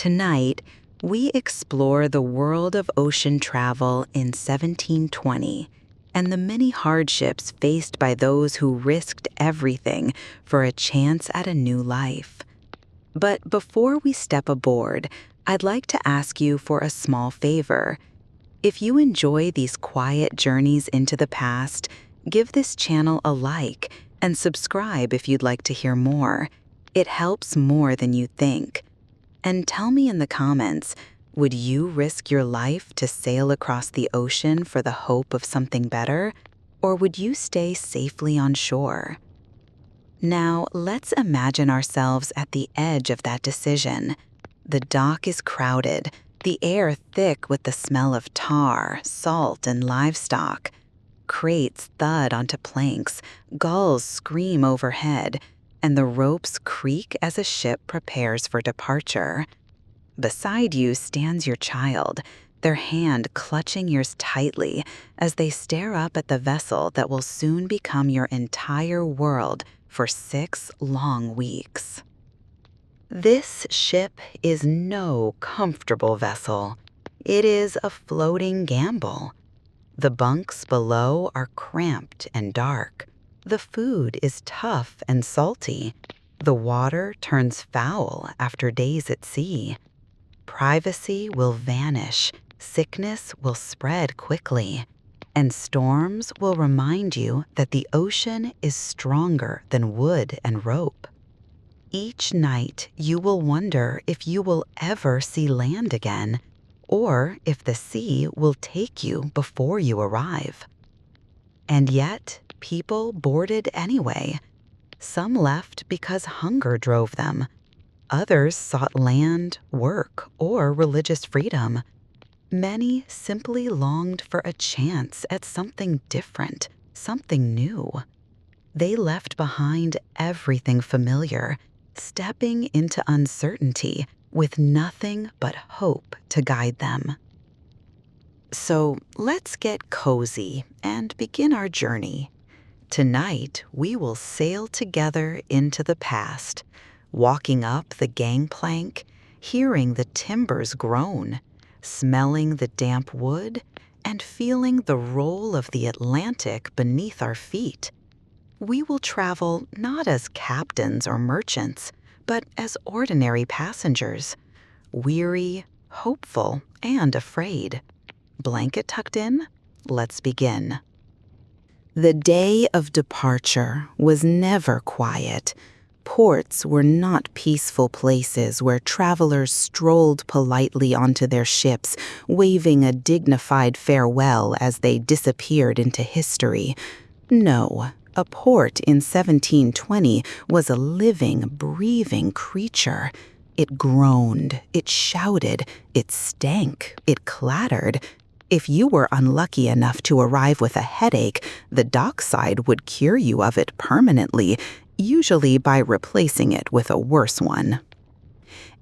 Tonight, we explore the world of ocean travel in 1720 and the many hardships faced by those who risked everything for a chance at a new life. But before we step aboard, I'd like to ask you for a small favor. If you enjoy these quiet journeys into the past, give this channel a like and subscribe if you'd like to hear more. It helps more than you think. And tell me in the comments, would you risk your life to sail across the ocean for the hope of something better, or would you stay safely on shore? Now, let's imagine ourselves at the edge of that decision. The dock is crowded, the air thick with the smell of tar, salt, and livestock. Crates thud onto planks, gulls scream overhead, and the ropes creak as a ship prepares for departure. Beside you stands your child, their hand clutching yours tightly as they stare up at the vessel that will soon become your entire world for 6 long weeks. This ship is no comfortable vessel. It is a floating gamble. The bunks below are cramped and dark. The food is tough and salty. The water turns foul after days at sea. Privacy will vanish, sickness will spread quickly, and storms will remind you that the ocean is stronger than wood and rope. Each night you will wonder if you will ever see land again, or if the sea will take you before you arrive. And yet, people boarded anyway. Some left because hunger drove them. Others sought land, work, or religious freedom. Many simply longed for a chance at something different, something new. They left behind everything familiar, stepping into uncertainty with nothing but hope to guide them. So let's get cozy and begin our journey. Tonight, we will sail together into the past, walking up the gangplank, hearing the timbers groan, smelling the damp wood, and feeling the roll of the Atlantic beneath our feet. We will travel not as captains or merchants, but as ordinary passengers, weary, hopeful, and afraid. Blanket tucked in? Let's begin. The day of departure was never quiet. Ports were not peaceful places where travelers strolled politely onto their ships, waving a dignified farewell as they disappeared into history. No, a port in 1720 was a living, breathing creature. It groaned, it shouted, it stank, it clattered. If you were unlucky enough to arrive with a headache, the dockside would cure you of it permanently, usually by replacing it with a worse one.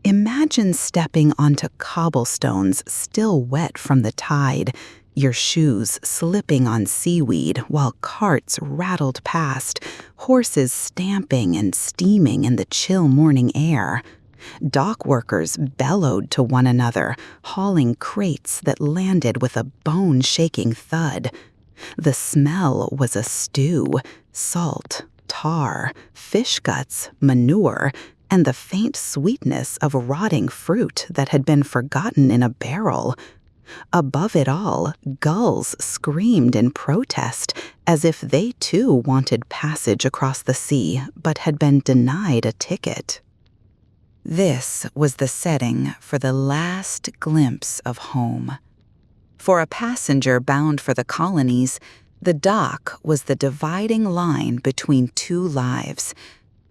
Imagine stepping onto cobblestones still wet from the tide, your shoes slipping on seaweed while carts rattled past, horses stamping and steaming in the chill morning air. Dock workers bellowed to one another, hauling crates that landed with a bone-shaking thud. The smell was a stew, salt, tar, fish guts, manure, and the faint sweetness of rotting fruit that had been forgotten in a barrel. Above it all, gulls screamed in protest, as if they too wanted passage across the sea, but had been denied a ticket. This was the setting for the last glimpse of home. For a passenger bound for the colonies, the dock was the dividing line between 2 lives,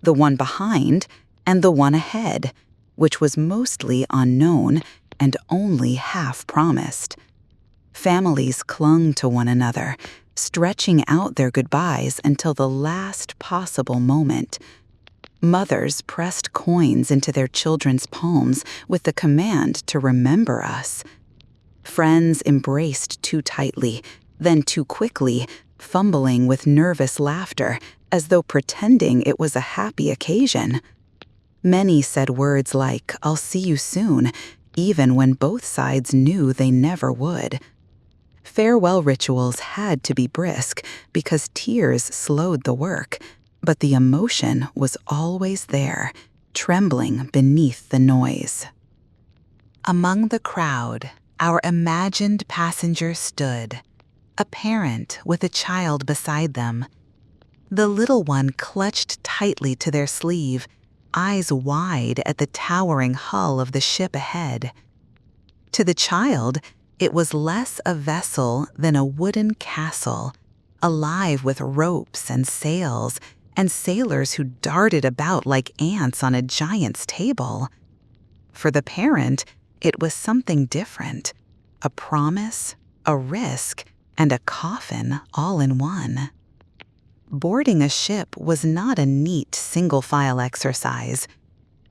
the one behind and the one ahead, which was mostly unknown and only half promised. Families clung to one another, stretching out their goodbyes until the last possible moment. Mothers pressed coins into their children's palms with the command to remember us. Friends embraced too tightly, then too quickly, fumbling with nervous laughter as though pretending it was a happy occasion. Many said words like, "I'll see you soon," even when both sides knew they never would. Farewell rituals had to be brisk because tears slowed the work, but the emotion was always there, trembling beneath the noise. Among the crowd, our imagined passenger stood, a parent with a child beside them. The little one clutched tightly to their sleeve, eyes wide at the towering hull of the ship ahead. To the child, it was less a vessel than a wooden castle, alive with ropes and sails, and sailors who darted about like ants on a giant's table. For the parent, it was something different, a promise, a risk, and a coffin all in one. Boarding a ship was not a neat single-file exercise.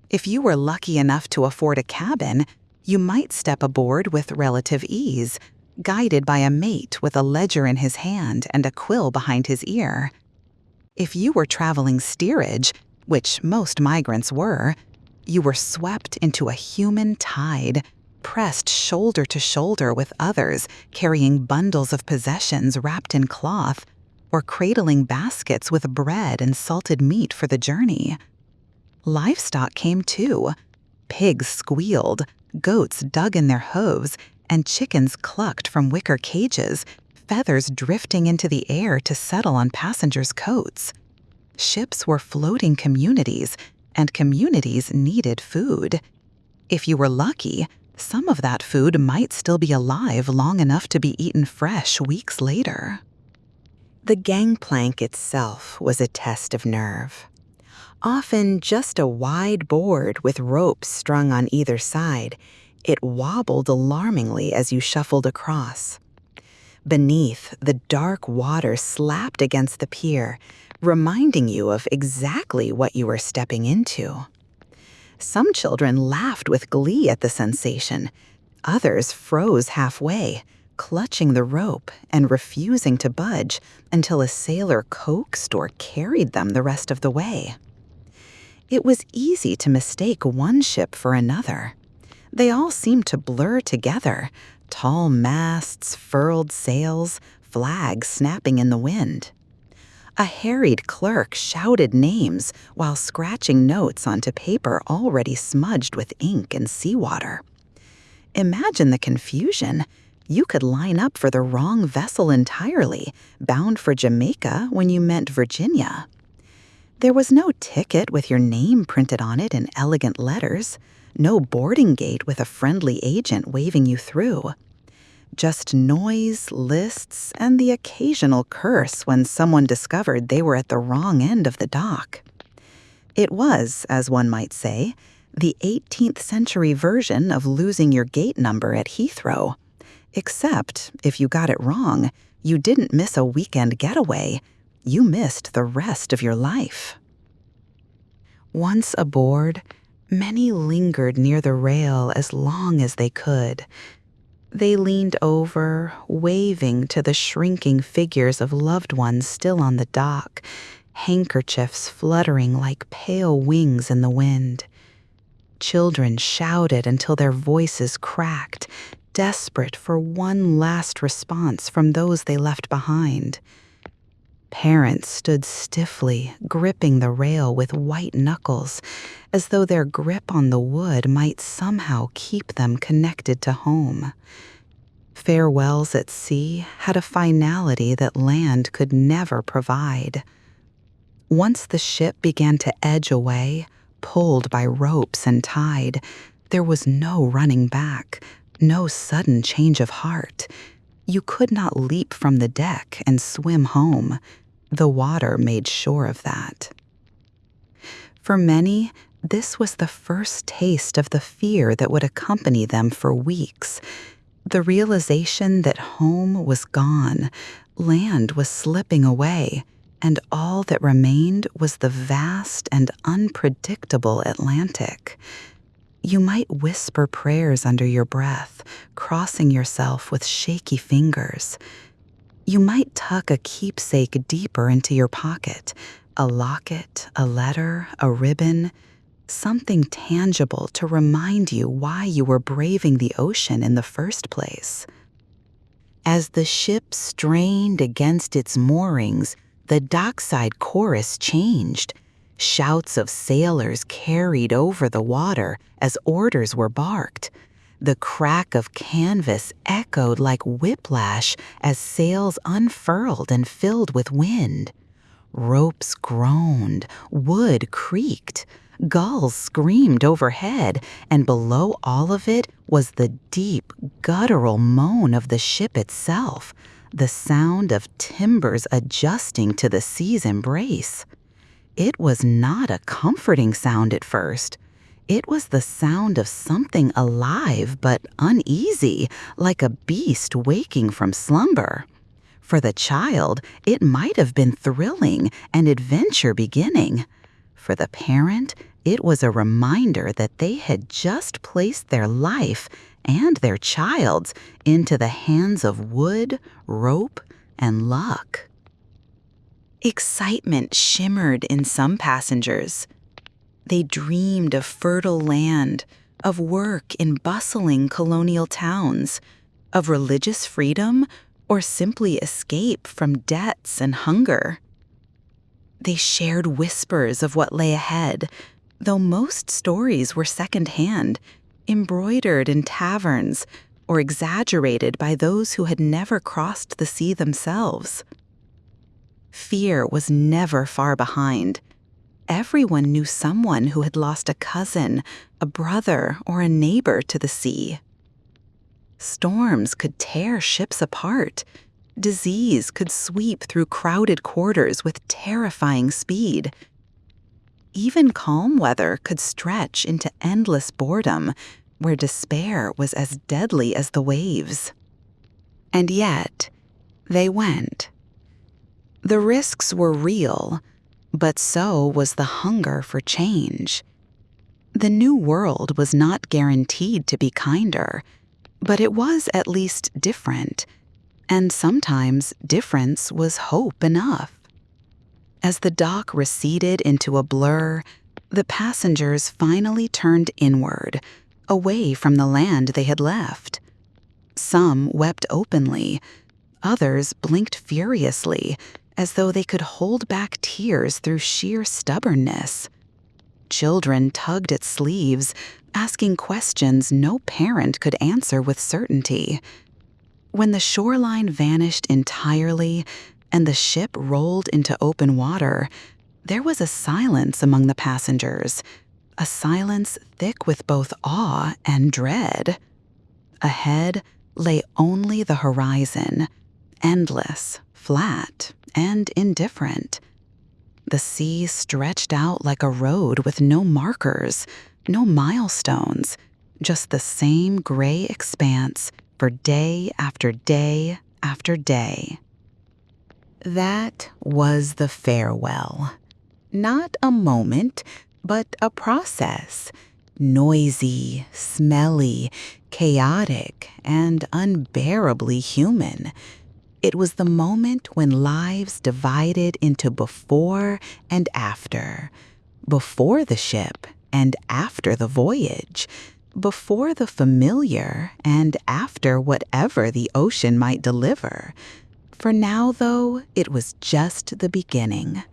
If you were lucky enough to afford a cabin, you might step aboard with relative ease, guided by a mate with a ledger in his hand and a quill behind his ear. If you were traveling steerage, which most migrants were, you were swept into a human tide, pressed shoulder to shoulder with others carrying bundles of possessions wrapped in cloth, or cradling baskets with bread and salted meat for the journey. Livestock came too. Pigs squealed, goats dug in their hooves, and chickens clucked from wicker cages, feathers drifting into the air to settle on passengers' coats. Ships were floating communities, and communities needed food. If you were lucky, some of that food might still be alive long enough to be eaten fresh weeks later. The gangplank itself was a test of nerve. Often just a wide board with ropes strung on either side, it wobbled alarmingly as you shuffled across. Beneath, the dark water slapped against the pier, reminding you of exactly what you were stepping into. Some children laughed with glee at the sensation. Others froze halfway, clutching the rope and refusing to budge until a sailor coaxed or carried them the rest of the way. It was easy to mistake one ship for another. They all seemed to blur together, tall masts, furled sails, flags snapping in the wind. A harried clerk shouted names while scratching notes onto paper already smudged with ink and seawater. Imagine the confusion. You could line up for the wrong vessel entirely, bound for Jamaica when you meant Virginia. There was no ticket with your name printed on it in elegant letters, no boarding gate with a friendly agent waving you through. Just noise, lists, and the occasional curse when someone discovered they were at the wrong end of the dock. It was, as one might say, the 18th century version of losing your gate number at Heathrow. Except, if you got it wrong, you didn't miss a weekend getaway. You missed the rest of your life. Once aboard, many lingered near the rail as long as they could. They leaned over, waving to the shrinking figures of loved ones still on the dock, handkerchiefs fluttering like pale wings in the wind. Children shouted until their voices cracked, desperate for one last response from those they left behind. Parents stood stiffly, gripping the rail with white knuckles, as though their grip on the wood might somehow keep them connected to home. Farewells at sea had a finality that land could never provide. Once the ship began to edge away, pulled by ropes and tide, there was no running back, no sudden change of heart. You could not leap from the deck and swim home. The water made sure of that. For many, this was the first taste of the fear that would accompany them for weeks. The realization that home was gone, land was slipping away, and all that remained was the vast and unpredictable Atlantic. You might whisper prayers under your breath, crossing yourself with shaky fingers. You might tuck a keepsake deeper into your pocket, a locket, a letter, a ribbon. something tangible to remind you why you were braving the ocean in the first place. As the ship strained against its moorings, the dockside chorus changed. Shouts of sailors carried over the water as orders were barked. The crack of canvas echoed like whiplash as sails unfurled and filled with wind. Ropes groaned, wood creaked, gulls screamed overhead, and below all of it was the deep, guttural moan of the ship itself, the sound of timbers adjusting to the sea's embrace. It was not a comforting sound at first. It was the sound of something alive but uneasy, like a beast waking from slumber. For the child, it might have been thrilling, an adventure beginning. For the parent, it was a reminder that they had just placed their life and their child's into the hands of wood, rope, and luck. Excitement shimmered in some passengers. They dreamed of fertile land, of work in bustling colonial towns, of religious freedom, or simply escape from debts and hunger. They shared whispers of what lay ahead, though most stories were secondhand, embroidered in taverns, or exaggerated by those who had never crossed the sea themselves. Fear was never far behind. Everyone knew someone who had lost a cousin, a brother, or a neighbor to the sea. Storms could tear ships apart. Disease could sweep through crowded quarters with terrifying speed. Even calm weather could stretch into endless boredom, where despair was as deadly as the waves. And yet, they went. The risks were real, but so was the hunger for change. The new world was not guaranteed to be kinder, but it was at least different, and sometimes difference was hope enough. As the dock receded into a blur, the passengers finally turned inward, away from the land they had left. Some wept openly, others blinked furiously, as though they could hold back tears through sheer stubbornness. Children tugged at sleeves, asking questions no parent could answer with certainty. When the shoreline vanished entirely and the ship rolled into open water, there was a silence among the passengers, a silence thick with both awe and dread. Ahead lay only the horizon, endless, flat, and indifferent. The sea stretched out like a road with no markers, no milestones, just the same gray expanse for day after day after day. That was the farewell. Not a moment, but a process. Noisy, smelly, chaotic, and unbearably human. It was the moment when lives divided into before and after. Before the ship and after the voyage. Before the familiar and after whatever the ocean might deliver. For now, though, it was just the beginning.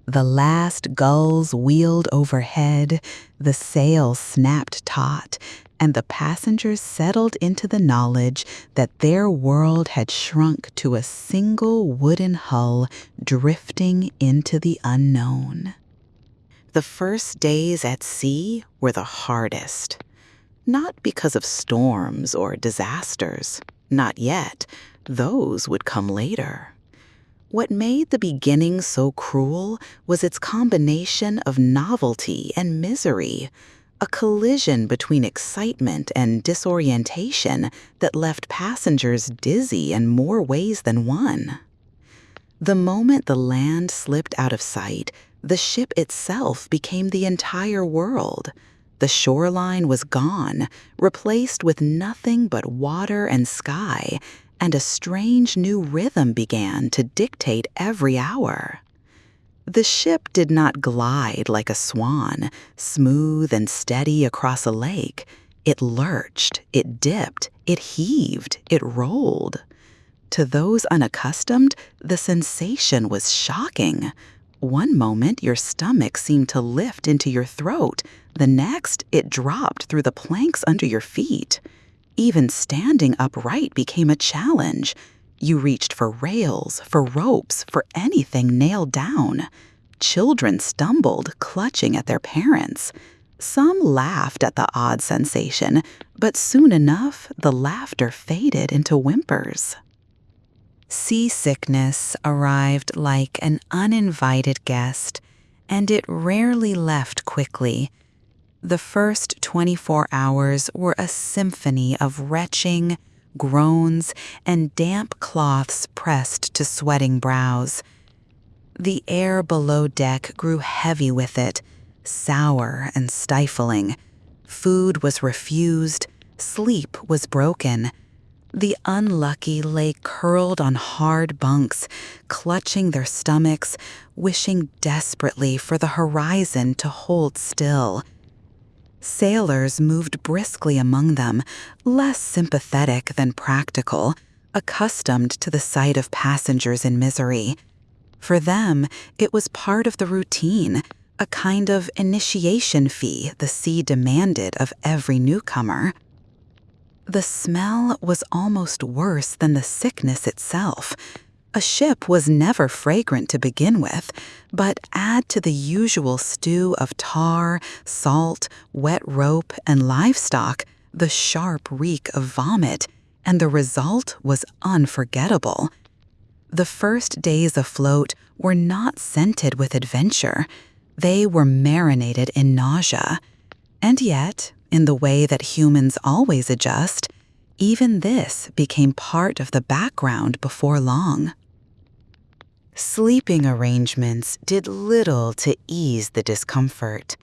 The last gulls wheeled overhead, the sails snapped taut, and the passengers settled into the knowledge that their world had shrunk to a single wooden hull drifting into the unknown. The first days at sea were the hardest. Not because of storms or disasters. Not yet. Those would come later. What made the beginning so cruel was its combination of novelty and misery, a collision between excitement and disorientation that left passengers dizzy in more ways than one. The moment the land slipped out of sight, the ship itself became the entire world. The shoreline was gone, replaced with nothing but water and sky, and a strange new rhythm began to dictate every hour. The ship did not glide like a swan, smooth and steady across a lake. It lurched, it dipped, it heaved, it rolled. To those unaccustomed, the sensation was shocking. One moment, your stomach seemed to lift into your throat. The next, it dropped through the planks under your feet. Even standing upright became a challenge. You reached for rails, for ropes, for anything nailed down. Children stumbled, clutching at their parents. Some laughed at the odd sensation, but soon enough, the laughter faded into whimpers. Seasickness arrived like an uninvited guest, and it rarely left quickly. The first 24 hours were a symphony of retching, groans, and damp cloths pressed to sweating brows. The air below deck grew heavy with it, sour and stifling. Food was refused, sleep was broken. The unlucky lay curled on hard bunks, clutching their stomachs, wishing desperately for the horizon to hold still. Sailors moved briskly among them, less sympathetic than practical, accustomed to the sight of passengers in misery. For them, it was part of the routine, a kind of initiation fee the sea demanded of every newcomer. The smell was almost worse than the sickness itself. A ship was never fragrant to begin with, but add to the usual stew of tar, salt, wet rope, and livestock the sharp reek of vomit, and the result was unforgettable. The first days afloat were not scented with adventure. They were marinated in nausea. And yet, in the way that humans always adjust, even this became part of the background before long. Sleeping arrangements did little to ease the discomfort.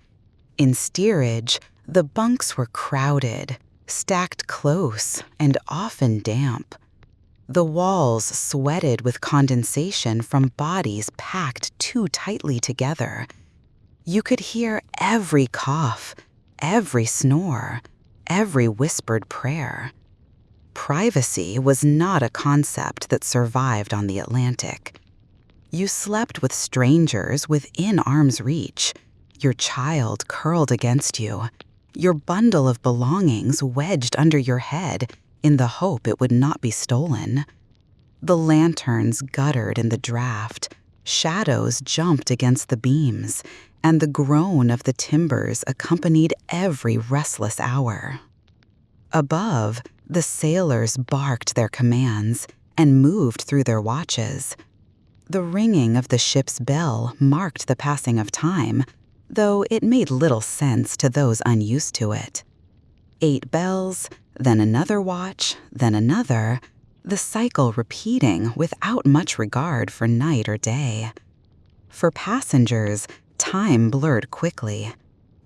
In steerage, the bunks were crowded, stacked close, and often damp. The walls sweated with condensation from bodies packed too tightly together. You could hear every cough, every snore, every whispered prayer. Privacy was not a concept that survived on the Atlantic. You slept with strangers within arm's reach, your child curled against you, your bundle of belongings wedged under your head in the hope it would not be stolen. The lanterns guttered in the draft, shadows jumped against the beams, and the groan of the timbers accompanied every restless hour. Above, the sailors barked their commands and moved through their watches. The ringing of the ship's bell marked the passing of time, though it made little sense to those unused to it. 8 bells, then another watch, then another, the cycle repeating without much regard for night or day. For passengers, time blurred quickly.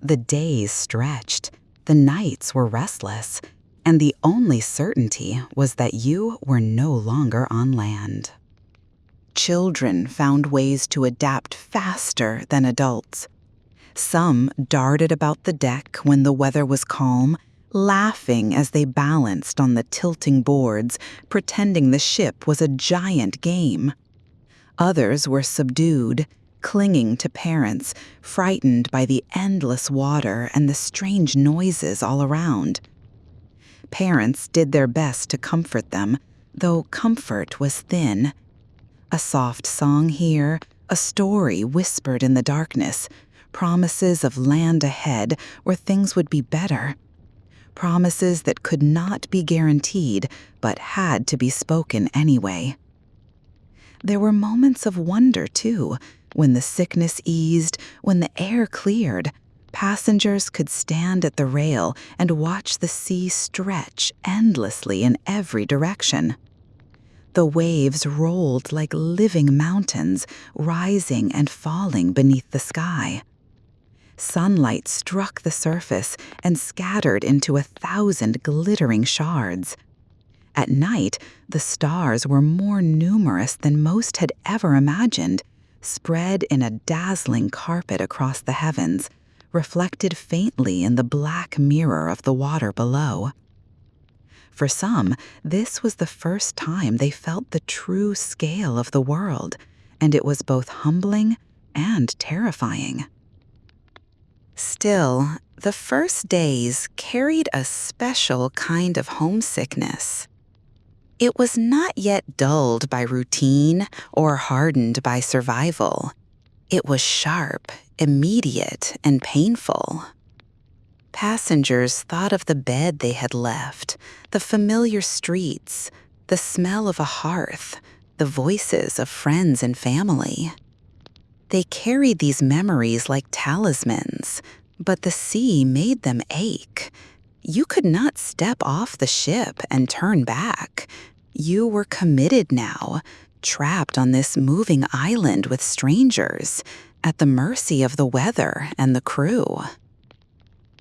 The days stretched, the nights were restless, and the only certainty was that you were no longer on land. Children found ways to adapt faster than adults. Some darted about the deck when the weather was calm, laughing as they balanced on the tilting boards, pretending the ship was a giant game. Others were subdued, clinging to parents, frightened by the endless water and the strange noises all around. Parents did their best to comfort them, though comfort was thin. A soft song here, a story whispered in the darkness, promises of land ahead where things would be better. Promises that could not be guaranteed, but had to be spoken anyway. There were moments of wonder, too, when the sickness eased, when the air cleared. Passengers could stand at the rail and watch the sea stretch endlessly in every direction. The waves rolled like living mountains, rising and falling beneath the sky. Sunlight struck the surface and scattered into 1,000 glittering shards. At night, the stars were more numerous than most had ever imagined, spread in a dazzling carpet across the heavens, reflected faintly in the black mirror of the water below. For some, this was the first time they felt the true scale of the world, and it was both humbling and terrifying. Still, the first days carried a special kind of homesickness. It was not yet dulled by routine or hardened by survival. It was sharp, immediate, and painful. Passengers thought of the bed they had left, the familiar streets, the smell of a hearth, the voices of friends and family. They carried these memories like talismans, but the sea made them ache. You could not step off the ship and turn back. You were committed now, trapped on this moving island with strangers, at the mercy of the weather and the crew.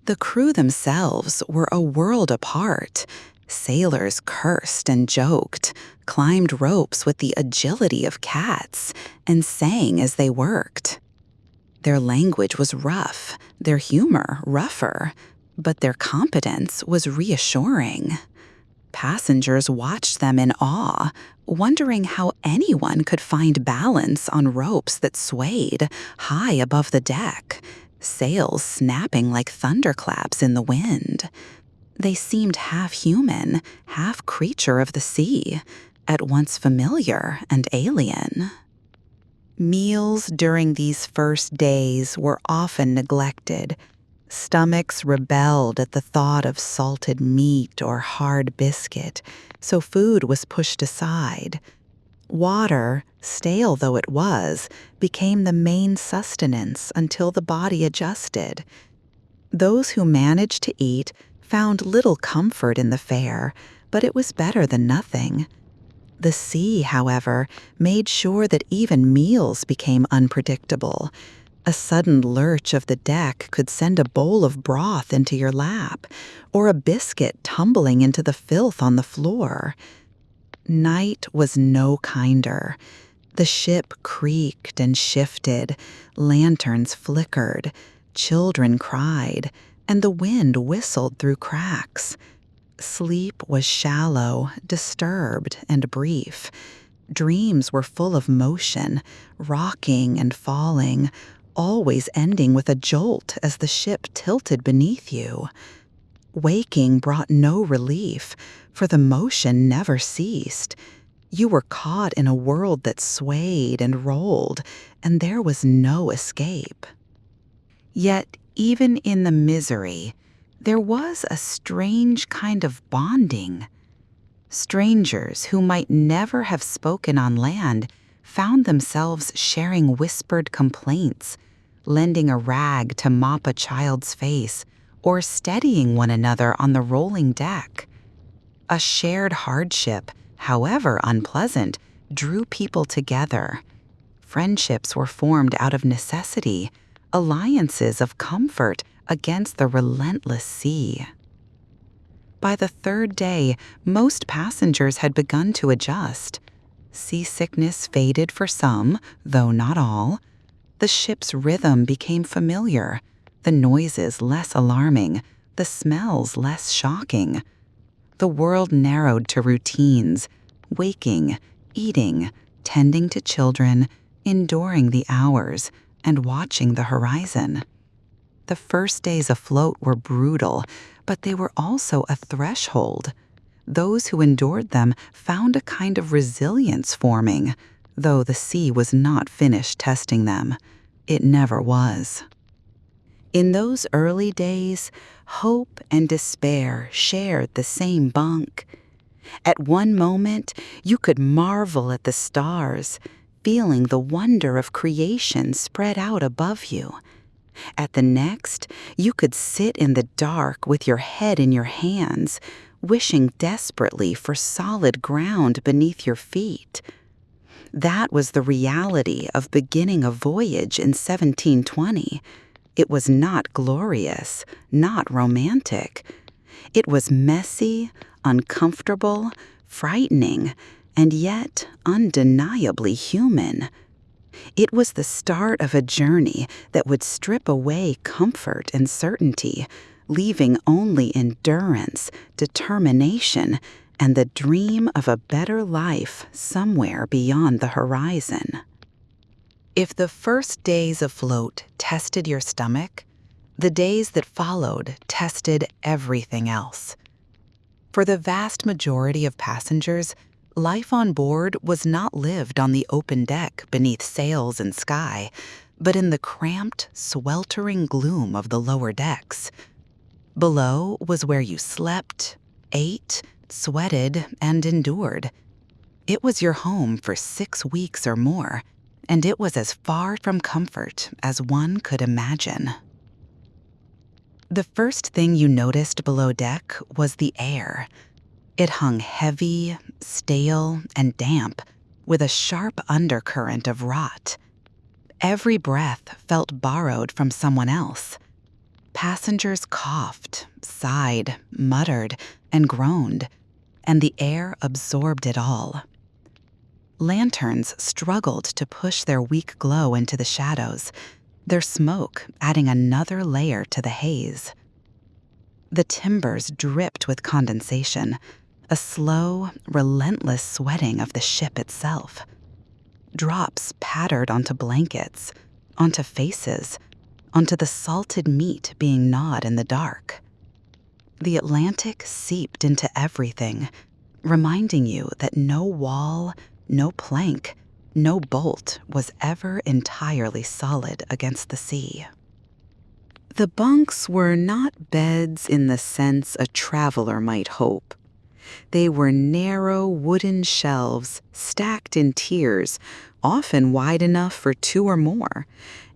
The crew themselves were a world apart. Sailors cursed and joked, climbed ropes with the agility of cats, and sang as they worked. Their language was rough, their humor rougher, but their competence was reassuring. Passengers watched them in awe, wondering how anyone could find balance on ropes that swayed high above the deck, sails snapping like thunderclaps in the wind. They seemed half human, half creature of the sea, at once familiar and alien. Meals during these first days were often neglected. Stomachs rebelled at the thought of salted meat or hard biscuit, so food was pushed aside. Water, stale though it was, became the main sustenance until the body adjusted. Those who managed to eat found little comfort in the fare, but it was better than nothing. The sea, however, made sure that even meals became unpredictable. A sudden lurch of the deck could send a bowl of broth into your lap, or a biscuit tumbling into the filth on the floor. Night was no kinder. The ship creaked and shifted, lanterns flickered, children cried, and the wind whistled through cracks. Sleep was shallow, disturbed, and brief. Dreams were full of motion, rocking and falling, always ending with a jolt as the ship tilted beneath you. Waking brought no relief, for the motion never ceased. You were caught in a world that swayed and rolled, and there was no escape. Yet, even in the misery, there was a strange kind of bonding. Strangers who might never have spoken on land found themselves sharing whispered complaints, lending a rag to mop a child's face, or steadying one another on the rolling deck. A shared hardship, however unpleasant, drew people together. Friendships were formed out of necessity, alliances of comfort against the relentless sea. By the third day, most passengers had begun to adjust. Seasickness faded for some, though not all. The ship's rhythm became familiar, the noises less alarming, the smells less shocking. The world narrowed to routines, waking, eating, tending to children, enduring the hours, and watching the horizon. The first days afloat were brutal, but they were also a threshold. Those who endured them found a kind of resilience forming, though the sea was not finished testing them. It never was. In those early days, hope and despair shared the same bunk. At one moment, you could marvel at the stars, feeling the wonder of creation spread out above you. At the next, you could sit in the dark with your head in your hands, wishing desperately for solid ground beneath your feet. That was the reality of beginning a voyage in 1720. It was not glorious, not romantic. It was messy, uncomfortable, frightening, and yet undeniably human. It was the start of a journey that would strip away comfort and certainty, leaving only endurance, determination, and the dream of a better life somewhere beyond the horizon. If the first days afloat tested your stomach, the days that followed tested everything else. For the vast majority of passengers, life on board was not lived on the open deck beneath sails and sky, but in the cramped, sweltering gloom of the lower decks. Below was where you slept, ate, sweated, and endured. It was your home for 6 weeks or more, and it was as far from comfort as one could imagine. The first thing you noticed below deck was the air. It hung heavy, stale, and damp, with a sharp undercurrent of rot. Every breath felt borrowed from someone else. Passengers coughed, sighed, muttered, and groaned, and the air absorbed it all. Lanterns struggled to push their weak glow into the shadows, their smoke adding another layer to the haze. The timbers dripped with condensation, a slow, relentless sweating of the ship itself. Drops pattered onto blankets, onto faces, onto the salted meat being gnawed in the dark. The Atlantic seeped into everything, reminding you that no wall, no plank, no bolt was ever entirely solid against the sea. The bunks were not beds in the sense a traveler might hope. They were narrow wooden shelves stacked in tiers, often wide enough for 2 or more,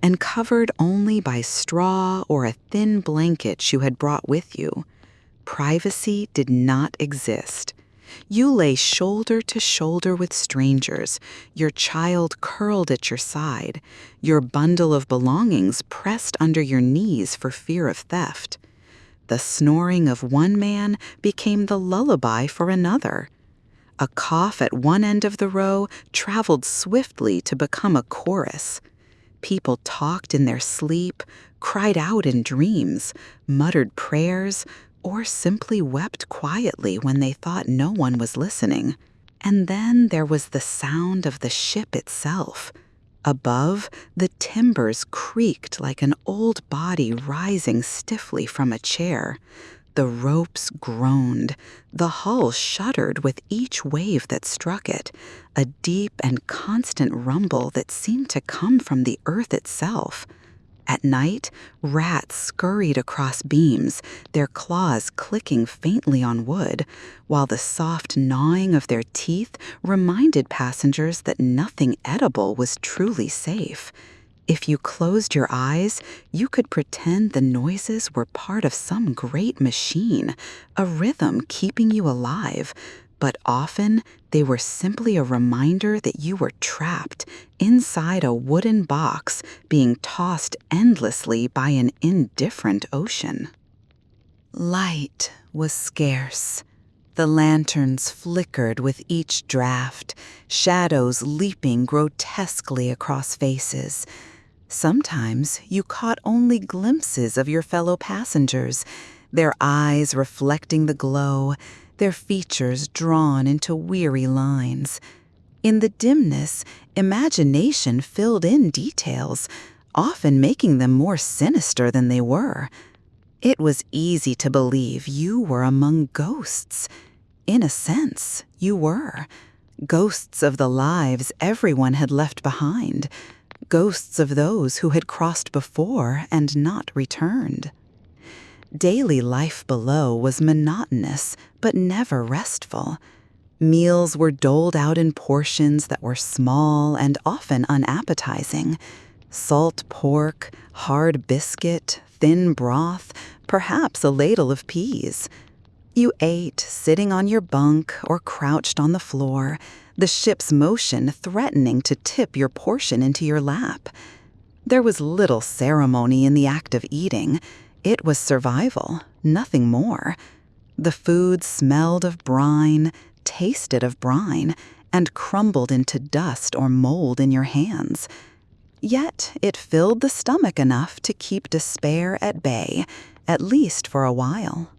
and covered only by straw or a thin blanket you had brought with you. Privacy did not exist. You lay shoulder to shoulder with strangers, your child curled at your side, your bundle of belongings pressed under your knees for fear of theft. The snoring of one man became the lullaby for another. A cough at one end of the row traveled swiftly to become a chorus. People talked in their sleep, cried out in dreams, muttered prayers, or simply wept quietly when they thought no one was listening. And then there was the sound of the ship itself. Above, the timbers creaked like an old body rising stiffly from a chair. The ropes groaned. The hull shuddered with each wave that struck it, a deep and constant rumble that seemed to come from the earth itself. At night, rats scurried across beams, their claws clicking faintly on wood, while the soft gnawing of their teeth reminded passengers that nothing edible was truly safe. If you closed your eyes, you could pretend the noises were part of some great machine, a rhythm keeping you alive, but often they were simply a reminder that you were trapped inside a wooden box being tossed endlessly by an indifferent ocean. Light was scarce. The lanterns flickered with each draft, shadows leaping grotesquely across faces. Sometimes you caught only glimpses of your fellow passengers, their eyes reflecting the glow, their features drawn into weary lines. In the dimness, imagination filled in details, often making them more sinister than they were. It was easy to believe you were among ghosts. In a sense, you were. Ghosts of the lives everyone had left behind. Ghosts of those who had crossed before and not returned. Daily life below was monotonous, but never restful. Meals were doled out in portions that were small and often unappetizing. Salt pork, hard biscuit, thin broth, perhaps a ladle of peas. You ate sitting on your bunk or crouched on the floor, the ship's motion threatening to tip your portion into your lap. There was little ceremony in the act of eating. It was survival, nothing more. The food smelled of brine, tasted of brine, and crumbled into dust or mold in your hands. Yet it filled the stomach enough to keep despair at bay, at least for a while.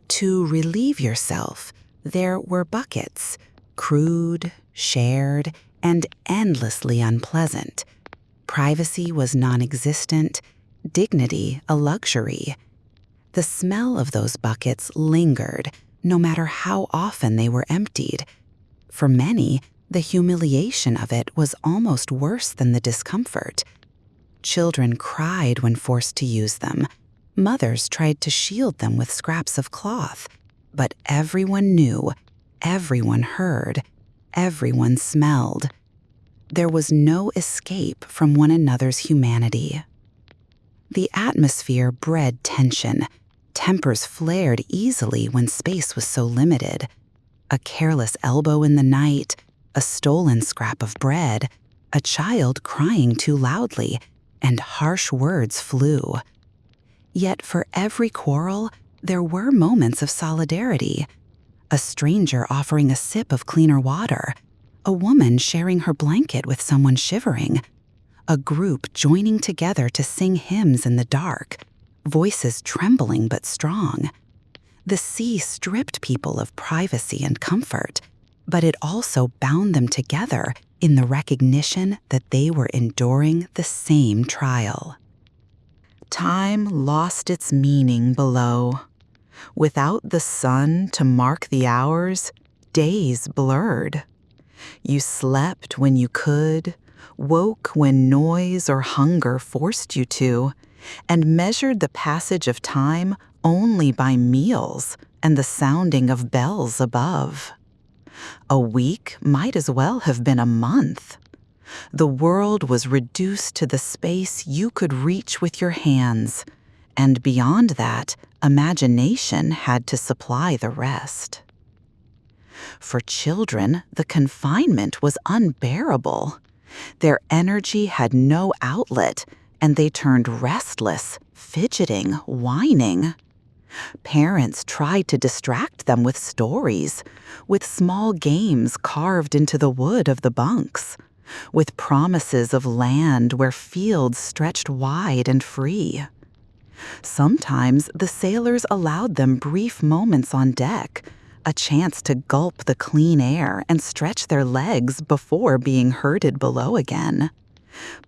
To relieve yourself, there were buckets, crude, shared, and endlessly unpleasant. Privacy was non-existent, dignity a luxury. The smell of those buckets lingered, no matter how often they were emptied. For many, the humiliation of it was almost worse than the discomfort. Children cried when forced to use them. Mothers tried to shield them with scraps of cloth. But everyone knew, everyone heard, everyone smelled. There was no escape from one another's humanity. The atmosphere bred tension. Tempers flared easily when space was so limited. A careless elbow in the night, a stolen scrap of bread, a child crying too loudly, and harsh words flew. Yet for every quarrel, there were moments of solidarity. A stranger offering a sip of cleaner water, a woman sharing her blanket with someone shivering, a group joining together to sing hymns in the dark, voices trembling but strong. The sea stripped people of privacy and comfort, but it also bound them together in the recognition that they were enduring the same trial. Time lost its meaning below. Without the sun to mark the hours, days blurred. You slept when you could, woke when noise or hunger forced you to, and measured the passage of time only by meals and the sounding of bells above. A week might as well have been a month. The world was reduced to the space you could reach with your hands, and beyond that, imagination had to supply the rest. For children, the confinement was unbearable. Their energy had no outlet, and they turned restless, fidgeting, whining. Parents tried to distract them with stories, with small games carved into the wood of the bunks, with promises of land where fields stretched wide and free. Sometimes the sailors allowed them brief moments on deck, a chance to gulp the clean air and stretch their legs before being herded below again.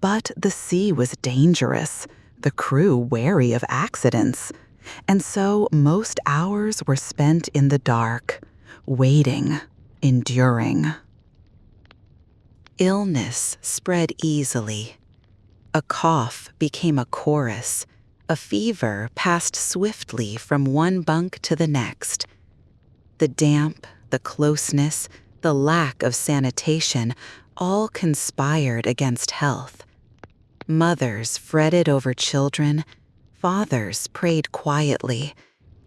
But the sea was dangerous, the crew wary of accidents, and so most hours were spent in the dark, waiting, enduring. Illness spread easily. A cough became a chorus. A fever passed swiftly from one bunk to the next. The damp, the closeness, the lack of sanitation all conspired against health. Mothers fretted over children, fathers prayed quietly,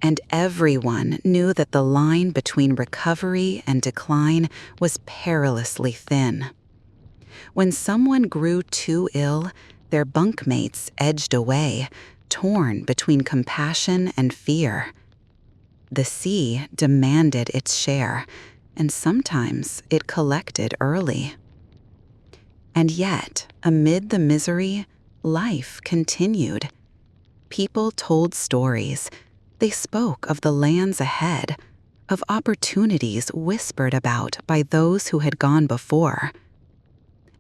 and everyone knew that the line between recovery and decline was perilously thin. When someone grew too ill, their bunkmates edged away, torn between compassion and fear. The sea demanded its share, and sometimes it collected early. And yet, amid the misery, life continued. People told stories. They spoke of the lands ahead, of opportunities whispered about by those who had gone before.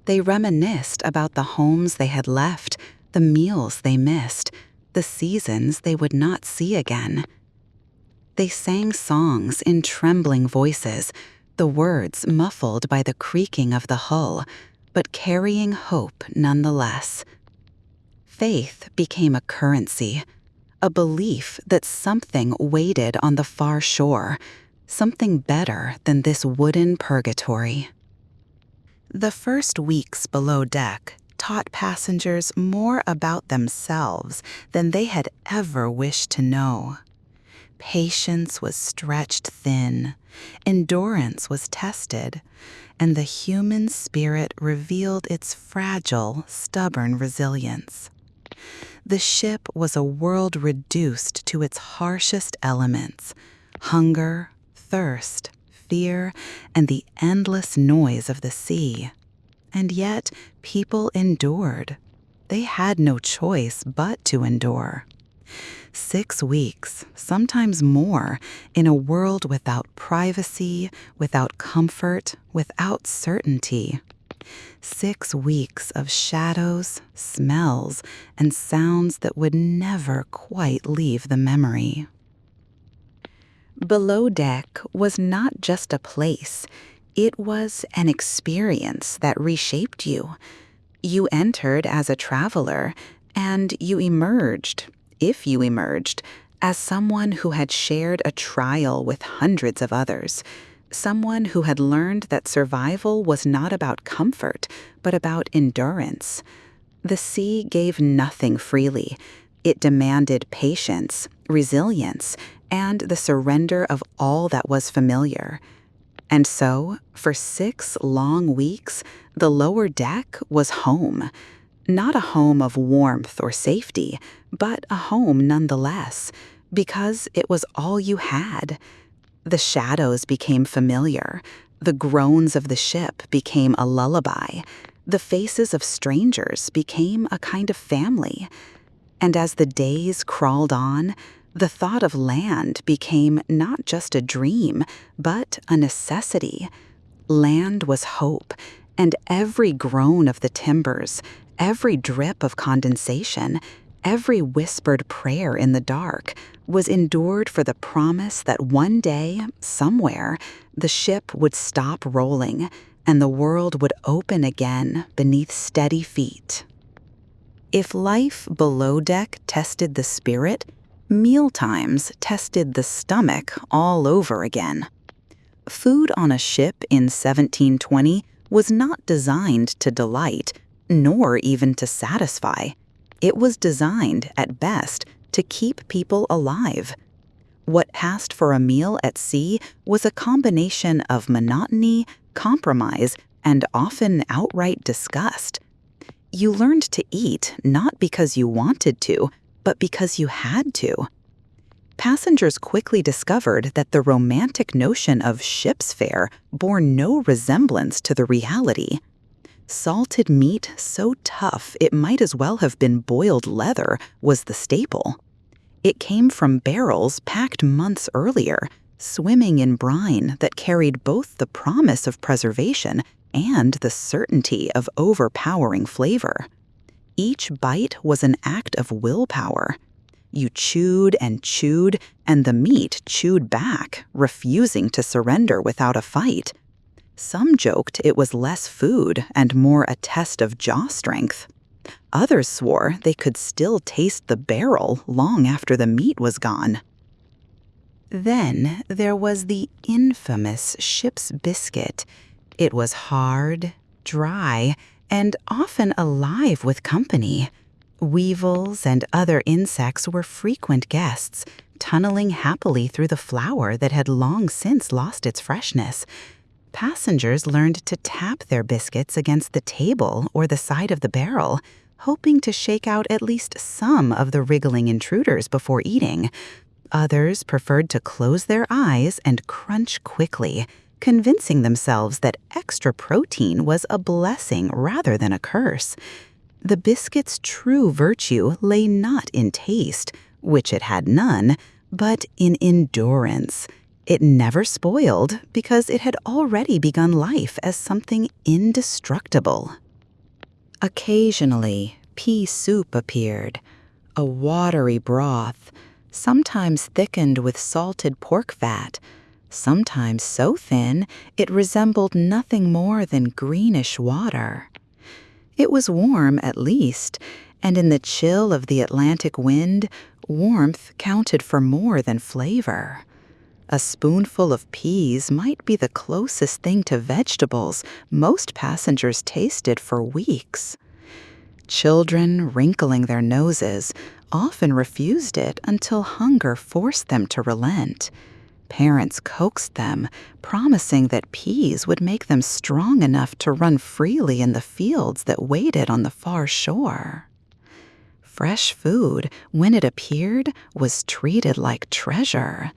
They reminisced about the homes they had left, the meals they missed, the seasons they would not see again. They sang songs in trembling voices, the words muffled by the creaking of the hull, but carrying hope nonetheless. Faith became a currency, a belief that something waited on the far shore, something better than this wooden purgatory. The first weeks below deck taught passengers more about themselves than they had ever wished to know. Patience was stretched thin, endurance was tested, and the human spirit revealed its fragile, stubborn resilience. The ship was a world reduced to its harshest elements: hunger, thirst, atmosphere and the endless noise of the sea. And yet, people endured. They had no choice but to endure. 6 weeks, sometimes more, in a world without privacy, without comfort, without certainty. 6 weeks of shadows, smells, and sounds that would never quite leave the memory. Below deck was not just a place. It was an experience that reshaped you. You entered as a traveler, and you emerged, if you emerged, as someone who had shared a trial with hundreds of others, someone who had learned that survival was not about comfort, but about endurance. The sea gave nothing freely. It demanded patience, resilience, and the surrender of all that was familiar. And so, for 6 long weeks, the lower deck was home. Not a home of warmth or safety, but a home nonetheless, because it was all you had. The shadows became familiar. The groans of the ship became a lullaby. The faces of strangers became a kind of family. And as the days crawled on, the thought of land became not just a dream, but a necessity. Land was hope, and every groan of the timbers, every drip of condensation, every whispered prayer in the dark was endured for the promise that one day, somewhere, the ship would stop rolling and the world would open again beneath steady feet. If life below deck tested the spirit, mealtimes tested the stomach all over again. Food on a ship in 1720 was not designed to delight, nor even to satisfy. It was designed, at best, to keep people alive. What passed for a meal at sea was a combination of monotony, compromise, and often outright disgust. You learned to eat not because you wanted to, but because you had to. Passengers quickly discovered that the romantic notion of ship's fare bore no resemblance to the reality. Salted meat so tough it might as well have been boiled leather was the staple. It came from barrels packed months earlier, swimming in brine that carried both the promise of preservation and the certainty of overpowering flavor. Each bite was an act of willpower. You chewed, and the meat chewed back, refusing to surrender without a fight. Some joked it was less food and more a test of jaw strength. Others swore they could still taste the barrel long after the meat was gone. Then there was the infamous ship's biscuit. It was hard, dry, and often alive with company. Weevils and other insects were frequent guests, tunneling happily through the flour that had long since lost its freshness. Passengers learned to tap their biscuits against the table or the side of the barrel, hoping to shake out at least some of the wriggling intruders before eating. Others preferred to close their eyes and crunch quickly, convincing themselves that extra protein was a blessing rather than a curse. The biscuit's true virtue lay not in taste, which it had none, but in endurance. It never spoiled because it had already begun life as something indestructible. Occasionally, pea soup appeared, a watery broth, sometimes thickened with salted pork fat, sometimes so thin it resembled nothing more than greenish water. It was warm, at least, and in the chill of the Atlantic wind, warmth counted for more than flavor. A spoonful of peas might be the closest thing to vegetables most passengers tasted for weeks. Children, wrinkling their noses, often refused it until hunger forced them to relent. Parents coaxed them, promising that peas would make them strong enough to run freely in the fields that waited on the far shore. Fresh food, when it appeared, was treated like treasure.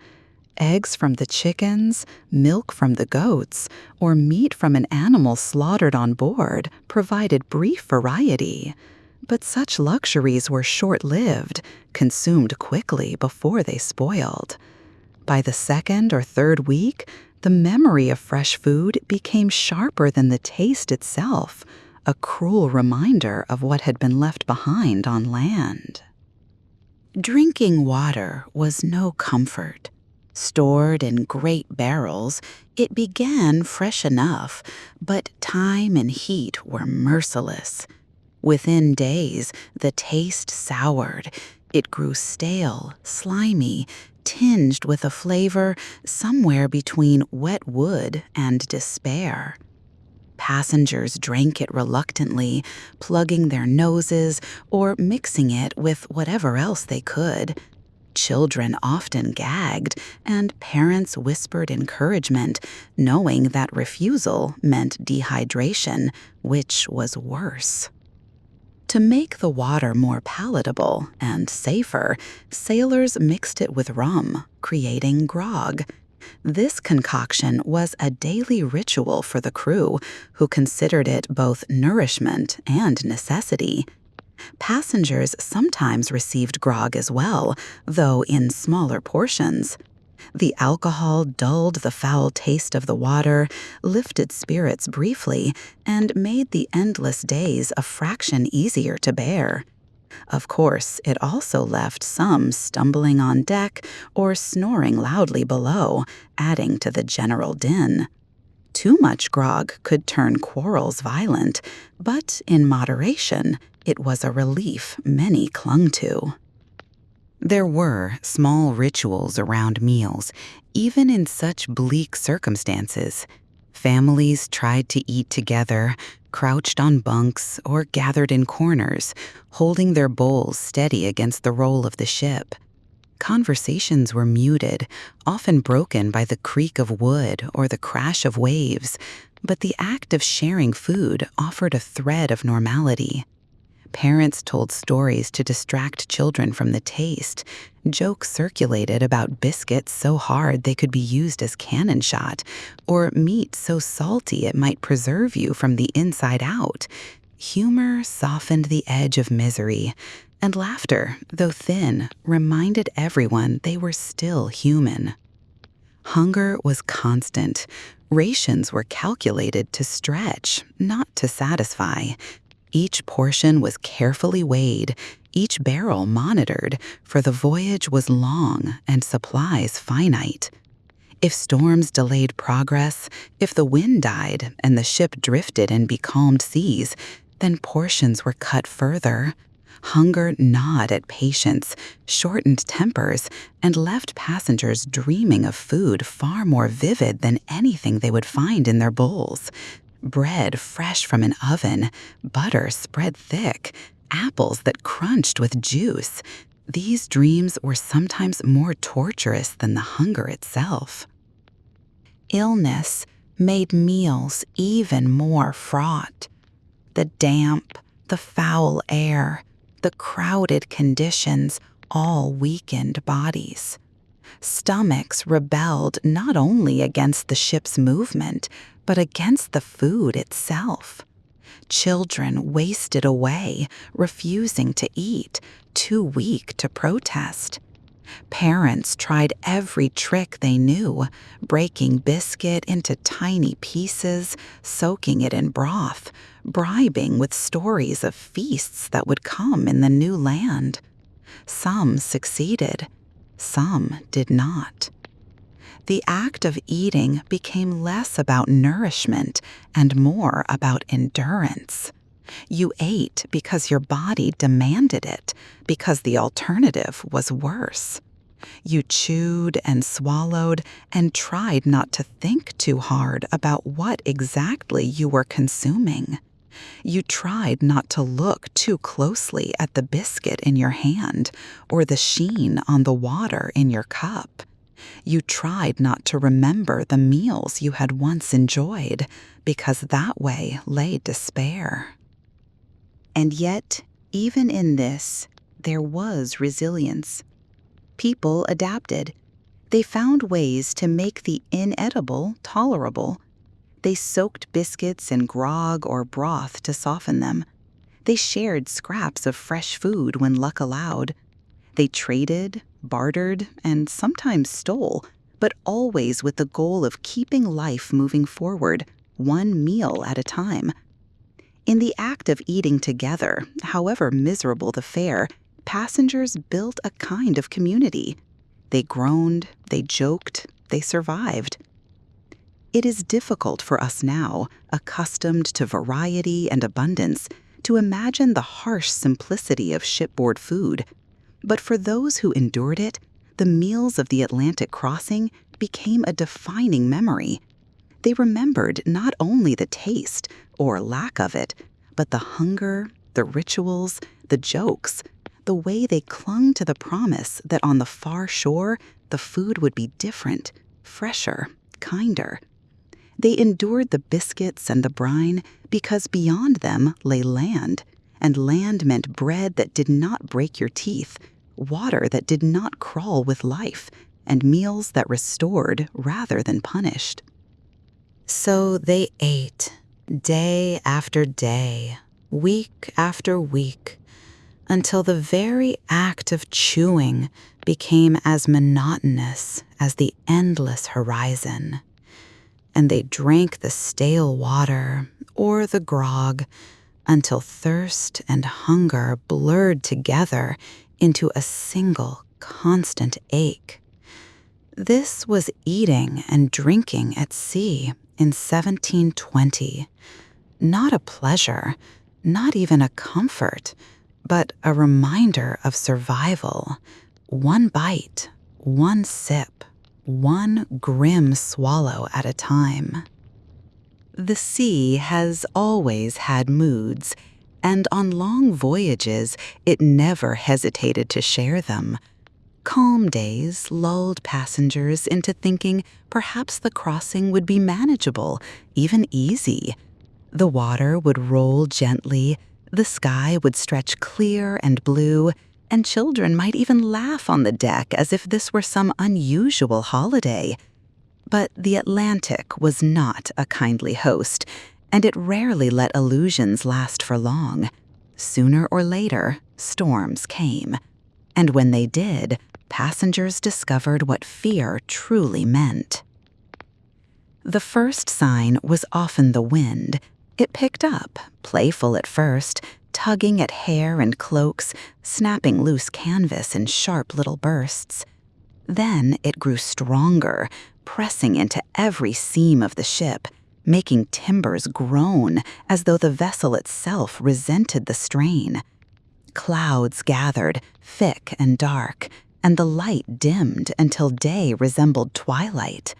Eggs from the chickens, milk from the goats, or meat from an animal slaughtered on board provided brief variety. But such luxuries were short-lived, consumed quickly before they spoiled. By the second or third week, the memory of fresh food became sharper than the taste itself, a cruel reminder of what had been left behind on land. Drinking water was no comfort. Stored in great barrels, it began fresh enough, but time and heat were merciless. Within days, the taste soured. It grew stale, slimy, tinged with a flavor somewhere between wet wood and despair. Passengers drank it reluctantly, plugging their noses or mixing it with whatever else they could. Children often gagged, and parents whispered encouragement, knowing that refusal meant dehydration, which was worse. To make the water more palatable and safer, sailors mixed it with rum, creating grog. This concoction was a daily ritual for the crew, who considered it both nourishment and necessity. Passengers sometimes received grog as well, though in smaller portions. The alcohol dulled the foul taste of the water, lifted spirits briefly, and made the endless days a fraction easier to bear. Of course, it also left some stumbling on deck or snoring loudly below, adding to the general din. Too much grog could turn quarrels violent, but in moderation, it was a relief many clung to. There were small rituals around meals, even in such bleak circumstances. Families tried to eat together, crouched on bunks or gathered in corners, holding their bowls steady against the roll of the ship. Conversations were muted, often broken by the creak of wood or the crash of waves, but the act of sharing food offered a thread of normality. Parents told stories to distract children from the taste. Jokes circulated about biscuits so hard they could be used as cannon shot, or meat so salty it might preserve you from the inside out. Humor softened the edge of misery, and laughter, though thin, reminded everyone they were still human. Hunger was constant. Rations were calculated to stretch, not to satisfy. Each portion was carefully weighed, each barrel monitored, for the voyage was long and supplies finite. If storms delayed progress, if the wind died and the ship drifted in becalmed seas, then portions were cut further. Hunger gnawed at patience, shortened tempers, and left passengers dreaming of food far more vivid than anything they would find in their bowls. Bread fresh from an oven, butter spread thick, apples that crunched with juice. These dreams were sometimes more torturous than the hunger itself. Illness made meals even more fraught. The damp, the foul air, the crowded conditions all weakened bodies. Stomachs rebelled not only against the ship's movement, but against the food itself. Children wasted away, refusing to eat, too weak to protest. Parents tried every trick they knew, breaking biscuit into tiny pieces, soaking it in broth, bribing with stories of feasts that would come in the new land. Some succeeded, some did not. The act of eating became less about nourishment and more about endurance. You ate because your body demanded it, because the alternative was worse. You chewed and swallowed and tried not to think too hard about what exactly you were consuming. You tried not to look too closely at the biscuit in your hand or the sheen on the water in your cup. You tried not to remember the meals you had once enjoyed, because that way lay despair. And yet, even in this, there was resilience. People adapted. They found ways to make the inedible tolerable. They soaked biscuits in grog or broth to soften them. They shared scraps of fresh food when luck allowed. They traded, bartered, and sometimes stole, but always with the goal of keeping life moving forward, one meal at a time. In the act of eating together, however miserable the fare, passengers built a kind of community. They groaned, they joked, they survived. It is difficult for us now, accustomed to variety and abundance, to imagine the harsh simplicity of shipboard food. But for those who endured it, the meals of the Atlantic crossing became a defining memory. They remembered not only the taste, or lack of it, but the hunger, the rituals, the jokes, the way they clung to the promise that on the far shore, the food would be different, fresher, kinder. They endured the biscuits and the brine because beyond them lay land, and land meant bread that did not break your teeth, water that did not crawl with life, and meals that restored rather than punished. So they ate, day after day, week after week, until the very act of chewing became as monotonous as the endless horizon. And they drank the stale water or the grog until thirst and hunger blurred together into a single constant ache. This was eating and drinking at sea in 1720. Not a pleasure, not even a comfort, but a reminder of survival. One bite, one sip, one grim swallow at a time. The sea has always had moods, and on long voyages it never hesitated to share them. Calm days lulled passengers into thinking perhaps the crossing would be manageable, even easy. The water would roll gently, the sky would stretch clear and blue, and children might even laugh on the deck as if this were some unusual holiday. But the Atlantic was not a kindly host, and it rarely let illusions last for long. Sooner or later, storms came. And when they did, passengers discovered what fear truly meant. The first sign was often the wind. It picked up, playful at first, tugging at hair and cloaks, snapping loose canvas in sharp little bursts. Then it grew stronger, pressing into every seam of the ship, making timbers groan as though the vessel itself resented the strain. Clouds gathered, thick and dark, and the light dimmed until day resembled twilight.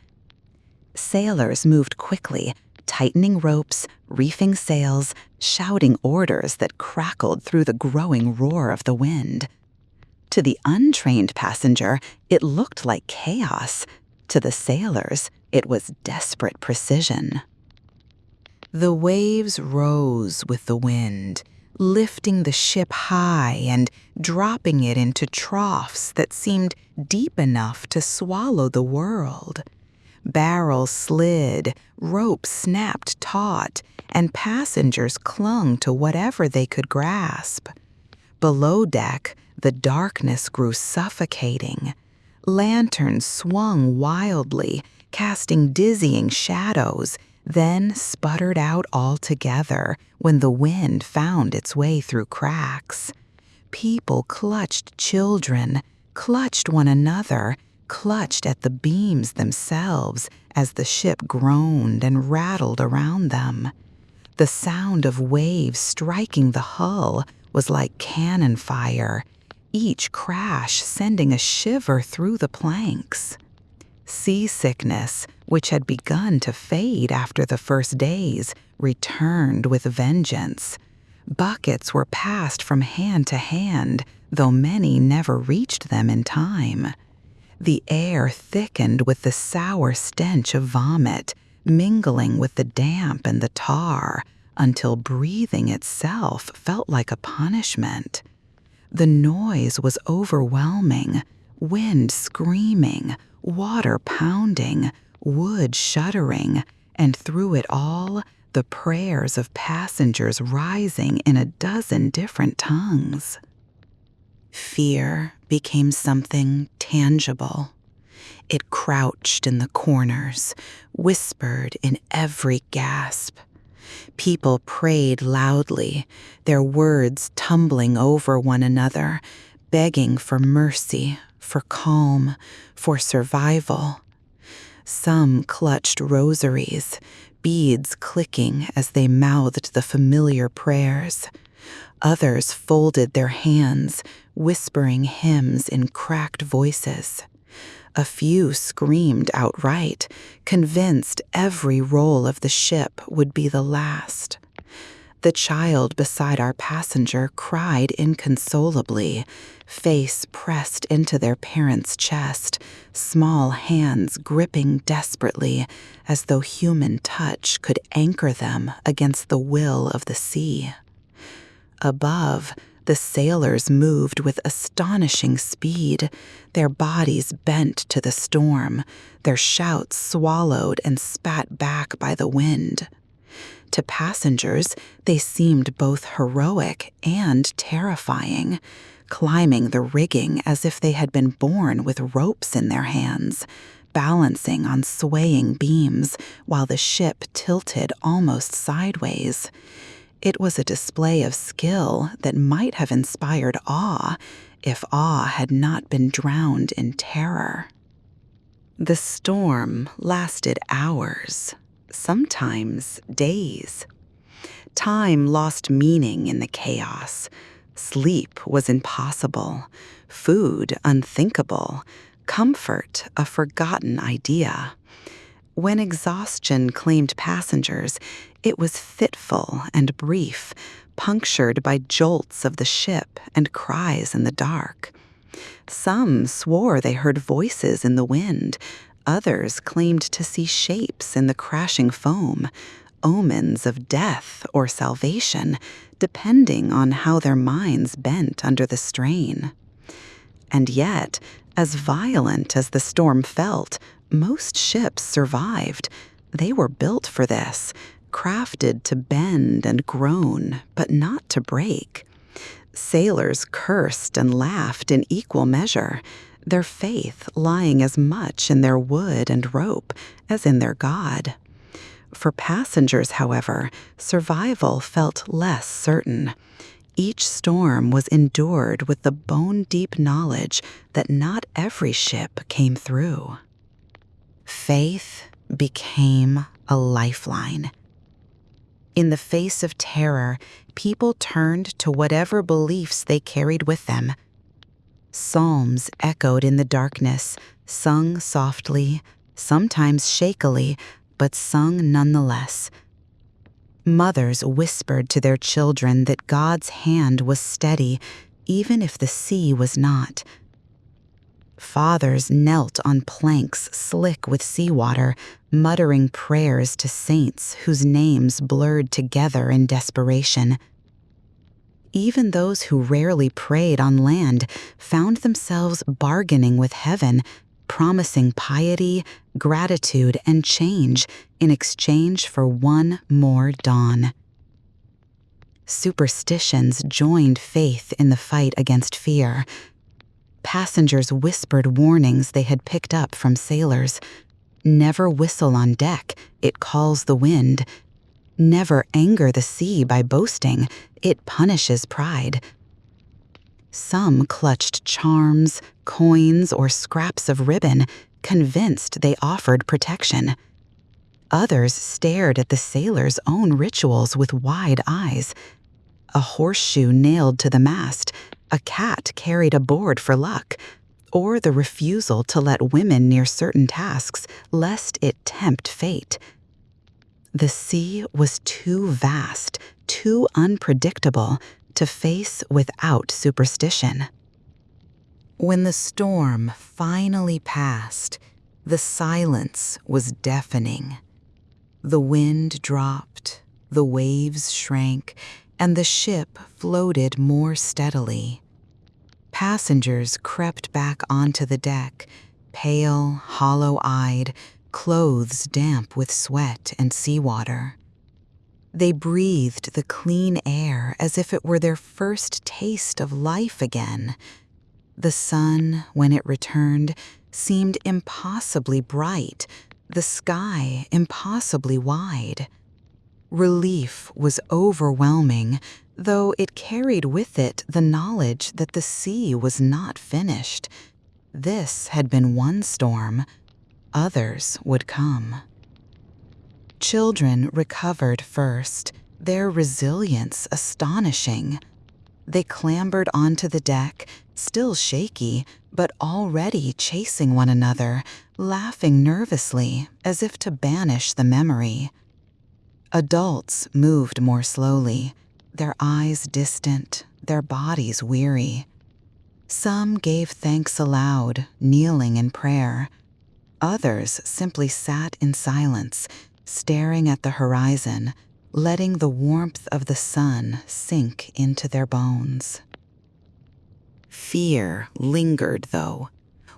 Sailors moved quickly, tightening ropes, reefing sails, shouting orders that crackled through the growing roar of the wind. To the untrained passenger, it looked like chaos. To the sailors, it was desperate precision. The waves rose with the wind, lifting the ship high and dropping it into troughs that seemed deep enough to swallow the world. Barrels slid, ropes snapped taut, and passengers clung to whatever they could grasp. Below deck, the darkness grew suffocating. Lanterns swung wildly, casting dizzying shadows, then sputtered out altogether when the wind found its way through cracks. People clutched children, clutched one another, clutched at the beams themselves as the ship groaned and rattled around them. The sound of waves striking the hull was like cannon fire, each crash sending a shiver through the planks. Seasickness, which had begun to fade after the first days, returned with vengeance. Buckets were passed from hand to hand, though many never reached them in time. The air thickened with the sour stench of vomit, mingling with the damp and the tar, until breathing itself felt like a punishment. The noise was overwhelming, wind screaming, water pounding, wood shuddering, and through it all, the prayers of passengers rising in 12 different tongues. Fear became something tangible. It crouched in the corners, whispered in every gasp. People prayed loudly, their words tumbling over one another, begging for mercy, for calm, for survival. Some clutched rosaries, beads clicking as they mouthed the familiar prayers. Others folded their hands, whispering hymns in cracked voices. A few screamed outright, convinced every roll of the ship would be the last. The child beside our passenger cried inconsolably, face pressed into their parent's chest, small hands gripping desperately as though human touch could anchor them against the will of the sea. Above, the sailors moved with astonishing speed, their bodies bent to the storm, their shouts swallowed and spat back by the wind. To passengers, they seemed both heroic and terrifying, climbing the rigging as if they had been born with ropes in their hands, balancing on swaying beams while the ship tilted almost sideways. It was a display of skill that might have inspired awe if awe had not been drowned in terror. The storm lasted hours, sometimes days. Time lost meaning in the chaos. Sleep was impossible, food unthinkable, comfort a forgotten idea. When exhaustion claimed passengers, it was fitful and brief, punctured by jolts of the ship and cries in the dark. Some swore they heard voices in the wind. Others claimed to see shapes in the crashing foam, omens of death or salvation, depending on how their minds bent under the strain. And yet, as violent as the storm felt, most ships survived. They were built for this, crafted to bend and groan, but not to break. Sailors cursed and laughed in equal measure, their faith lying as much in their wood and rope as in their God. For passengers, however, survival felt less certain. Each storm was endured with the bone-deep knowledge that not every ship came through. Faith became a lifeline. In the face of terror, people turned to whatever beliefs they carried with them. Psalms echoed in the darkness, sung softly, sometimes shakily, but sung nonetheless. Mothers whispered to their children that God's hand was steady, even if the sea was not. Fathers knelt on planks slick with seawater, muttering prayers to saints whose names blurred together in desperation. Even those who rarely prayed on land found themselves bargaining with heaven, promising piety, gratitude, and change in exchange for one more dawn. Superstitions joined faith in the fight against fear. Passengers whispered warnings they had picked up from sailors. Never whistle on deck, it calls the wind. Never anger the sea by boasting, it punishes pride. Some clutched charms, coins, or scraps of ribbon, convinced they offered protection. Others stared at the sailors' own rituals with wide eyes. A horseshoe nailed to the mast, a cat carried aboard for luck, or the refusal to let women near certain tasks lest it tempt fate. The sea was too vast, too unpredictable to face without superstition. When the storm finally passed, the silence was deafening. The wind dropped, the waves shrank, and the ship floated more steadily. Passengers crept back onto the deck, pale, hollow-eyed, clothes damp with sweat and seawater. They breathed the clean air as if it were their first taste of life again. The sun, when it returned, seemed impossibly bright, the sky impossibly wide. Relief was overwhelming, though it carried with it the knowledge that the sea was not finished. This had been one storm. Others would come. Children recovered first, their resilience astonishing. They clambered onto the deck, still shaky, but already chasing one another, laughing nervously as if to banish the memory. Adults moved more slowly, their eyes distant, their bodies weary. Some gave thanks aloud, kneeling in prayer. Others simply sat in silence, staring at the horizon, letting the warmth of the sun sink into their bones. Fear lingered, though.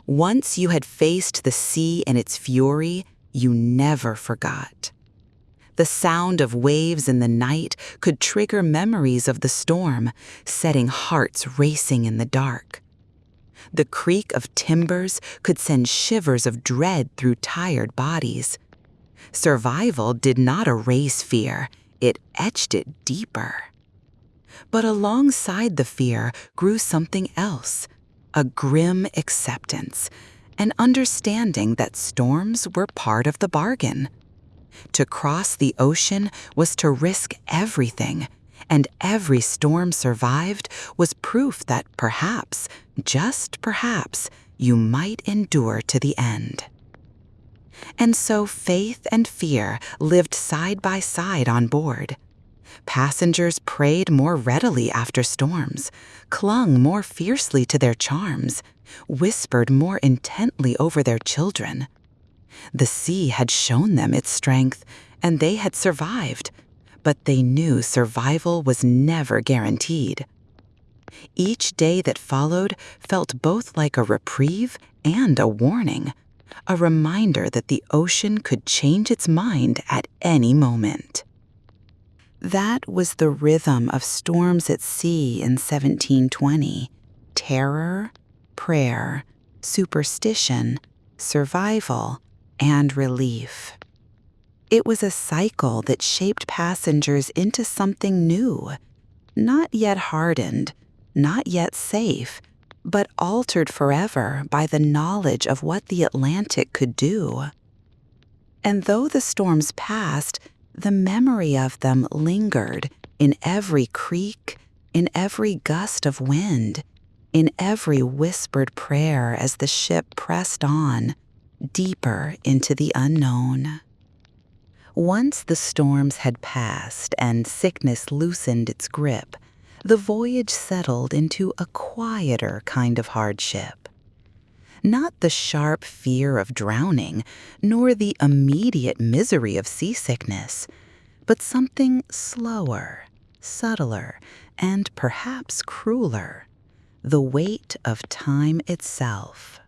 Once you had faced the sea and its fury, you never forgot. The sound of waves in the night could trigger memories of the storm, setting hearts racing in the dark. The creak of timbers could send shivers of dread through tired bodies. Survival did not erase fear, it etched it deeper. But alongside the fear grew something else, a grim acceptance, an understanding that storms were part of the bargain. To cross the ocean was to risk everything, and every storm survived was proof that perhaps, just perhaps, you might endure to the end. And so faith and fear lived side by side on board. Passengers prayed more readily after storms, clung more fiercely to their charms, whispered more intently over their children. The sea had shown them its strength, and they had survived, but they knew survival was never guaranteed. Each day that followed felt both like a reprieve and a warning, a reminder that the ocean could change its mind at any moment. That was the rhythm of storms at sea in 1720. Terror, prayer, superstition, survival, and relief. It was a cycle that shaped passengers into something new, not yet hardened, not yet safe, but altered forever by the knowledge of what the Atlantic could do. And though the storms passed, the memory of them lingered in every creak, in every gust of wind, in every whispered prayer as the ship pressed on, deeper into the unknown. Once the storms had passed and sickness loosened its grip, the voyage settled into a quieter kind of hardship. Not the sharp fear of drowning, nor the immediate misery of seasickness, but something slower, subtler, and perhaps crueler, the weight of time itself.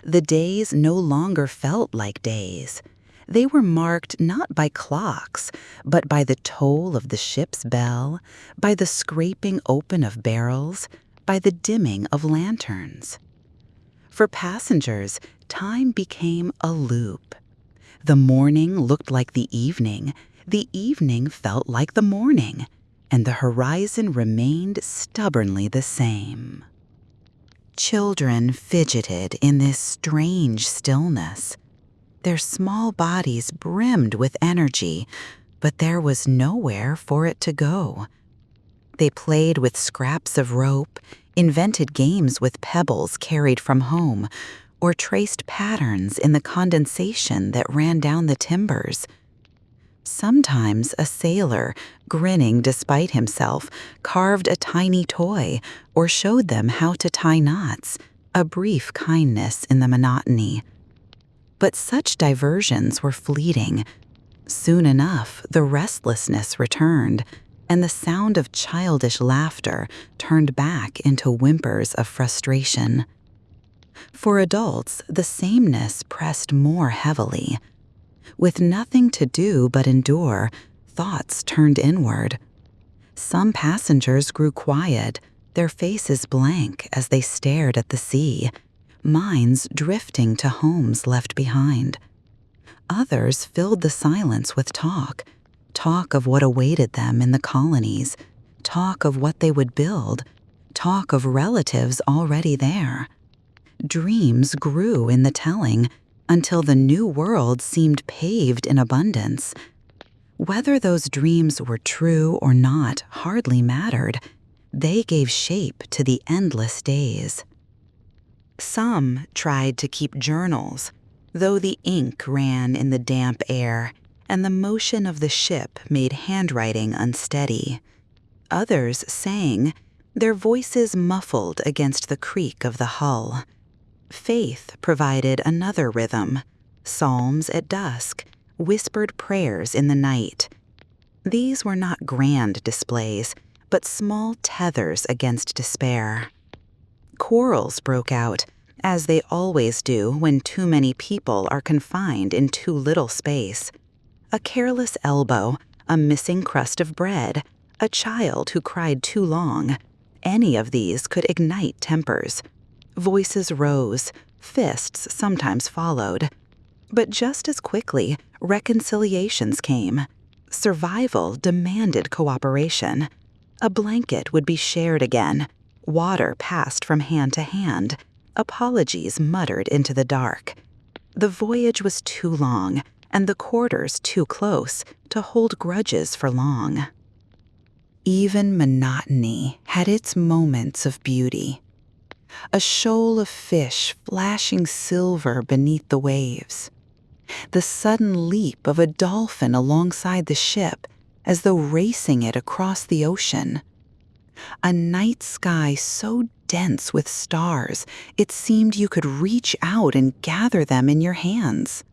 The days no longer felt like days. They were marked not by clocks, but by the toll of the ship's bell, by the scraping open of barrels, by the dimming of lanterns. For passengers, time became a loop. The morning looked like the evening felt like the morning, and the horizon remained stubbornly the same. Children fidgeted in this strange stillness. Their small bodies brimmed with energy, but there was nowhere for it to go. They played with scraps of rope, invented games with pebbles carried from home, or traced patterns in the condensation that ran down the timbers. Sometimes a sailor, grinning despite himself, carved a tiny toy or showed them how to tie knots, a brief kindness in the monotony. But such diversions were fleeting. Soon enough, the restlessness returned, and the sound of childish laughter turned back into whimpers of frustration. For adults, the sameness pressed more heavily. With nothing to do but endure, thoughts turned inward. Some passengers grew quiet, their faces blank as they stared at the sea, minds drifting to homes left behind. Others filled the silence with talk of what awaited them in the colonies, talk of what they would build, talk of relatives already there. Dreams grew in the telling until the new world seemed paved in abundance. Whether those dreams were true or not hardly mattered. They gave shape to the endless days. Some tried to keep journals, though the ink ran in the damp air and the motion of the ship made handwriting unsteady. Others sang, their voices muffled against the creak of the hull. Faith provided another rhythm, psalms at dusk, whispered prayers in the night. These were not grand displays, but small tethers against despair. Quarrels broke out, as they always do when too many people are confined in too little space. A careless elbow, a missing crust of bread, a child who cried too long, any of these could ignite tempers. Voices rose, fists sometimes followed. But just as quickly, reconciliations came. Survival demanded cooperation. A blanket would be shared again, water passed from hand to hand, apologies muttered into the dark. The voyage was too long, and the quarters too close to hold grudges for long. Even monotony had its moments of beauty. A shoal of fish flashing silver beneath the waves. The sudden leap of a dolphin alongside the ship as though racing it across the ocean. A night sky so dense with stars it seemed you could reach out and gather them in your hands.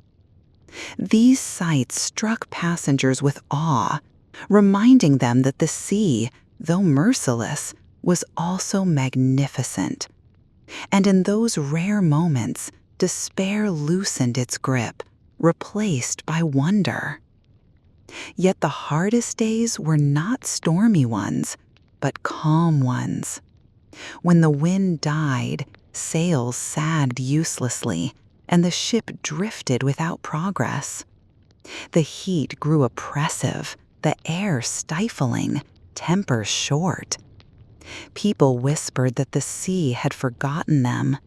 These sights struck passengers with awe, reminding them that the sea, though merciless, was also magnificent. And in those rare moments, despair loosened its grip, replaced by wonder. Yet the hardest days were not stormy ones, but calm ones. When the wind died, sails sagged uselessly, and the ship drifted without progress. The heat grew oppressive, the air stifling, tempers short. People whispered that the sea had forgotten them.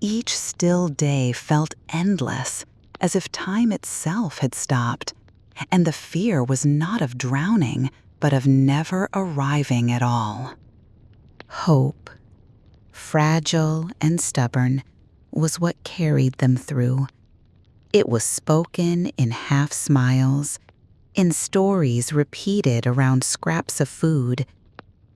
Each still day felt endless, as if time itself had stopped, and the fear was not of drowning, but of never arriving at all. Hope, fragile and stubborn, was what carried them through. It was spoken in half smiles, in stories repeated around scraps of food,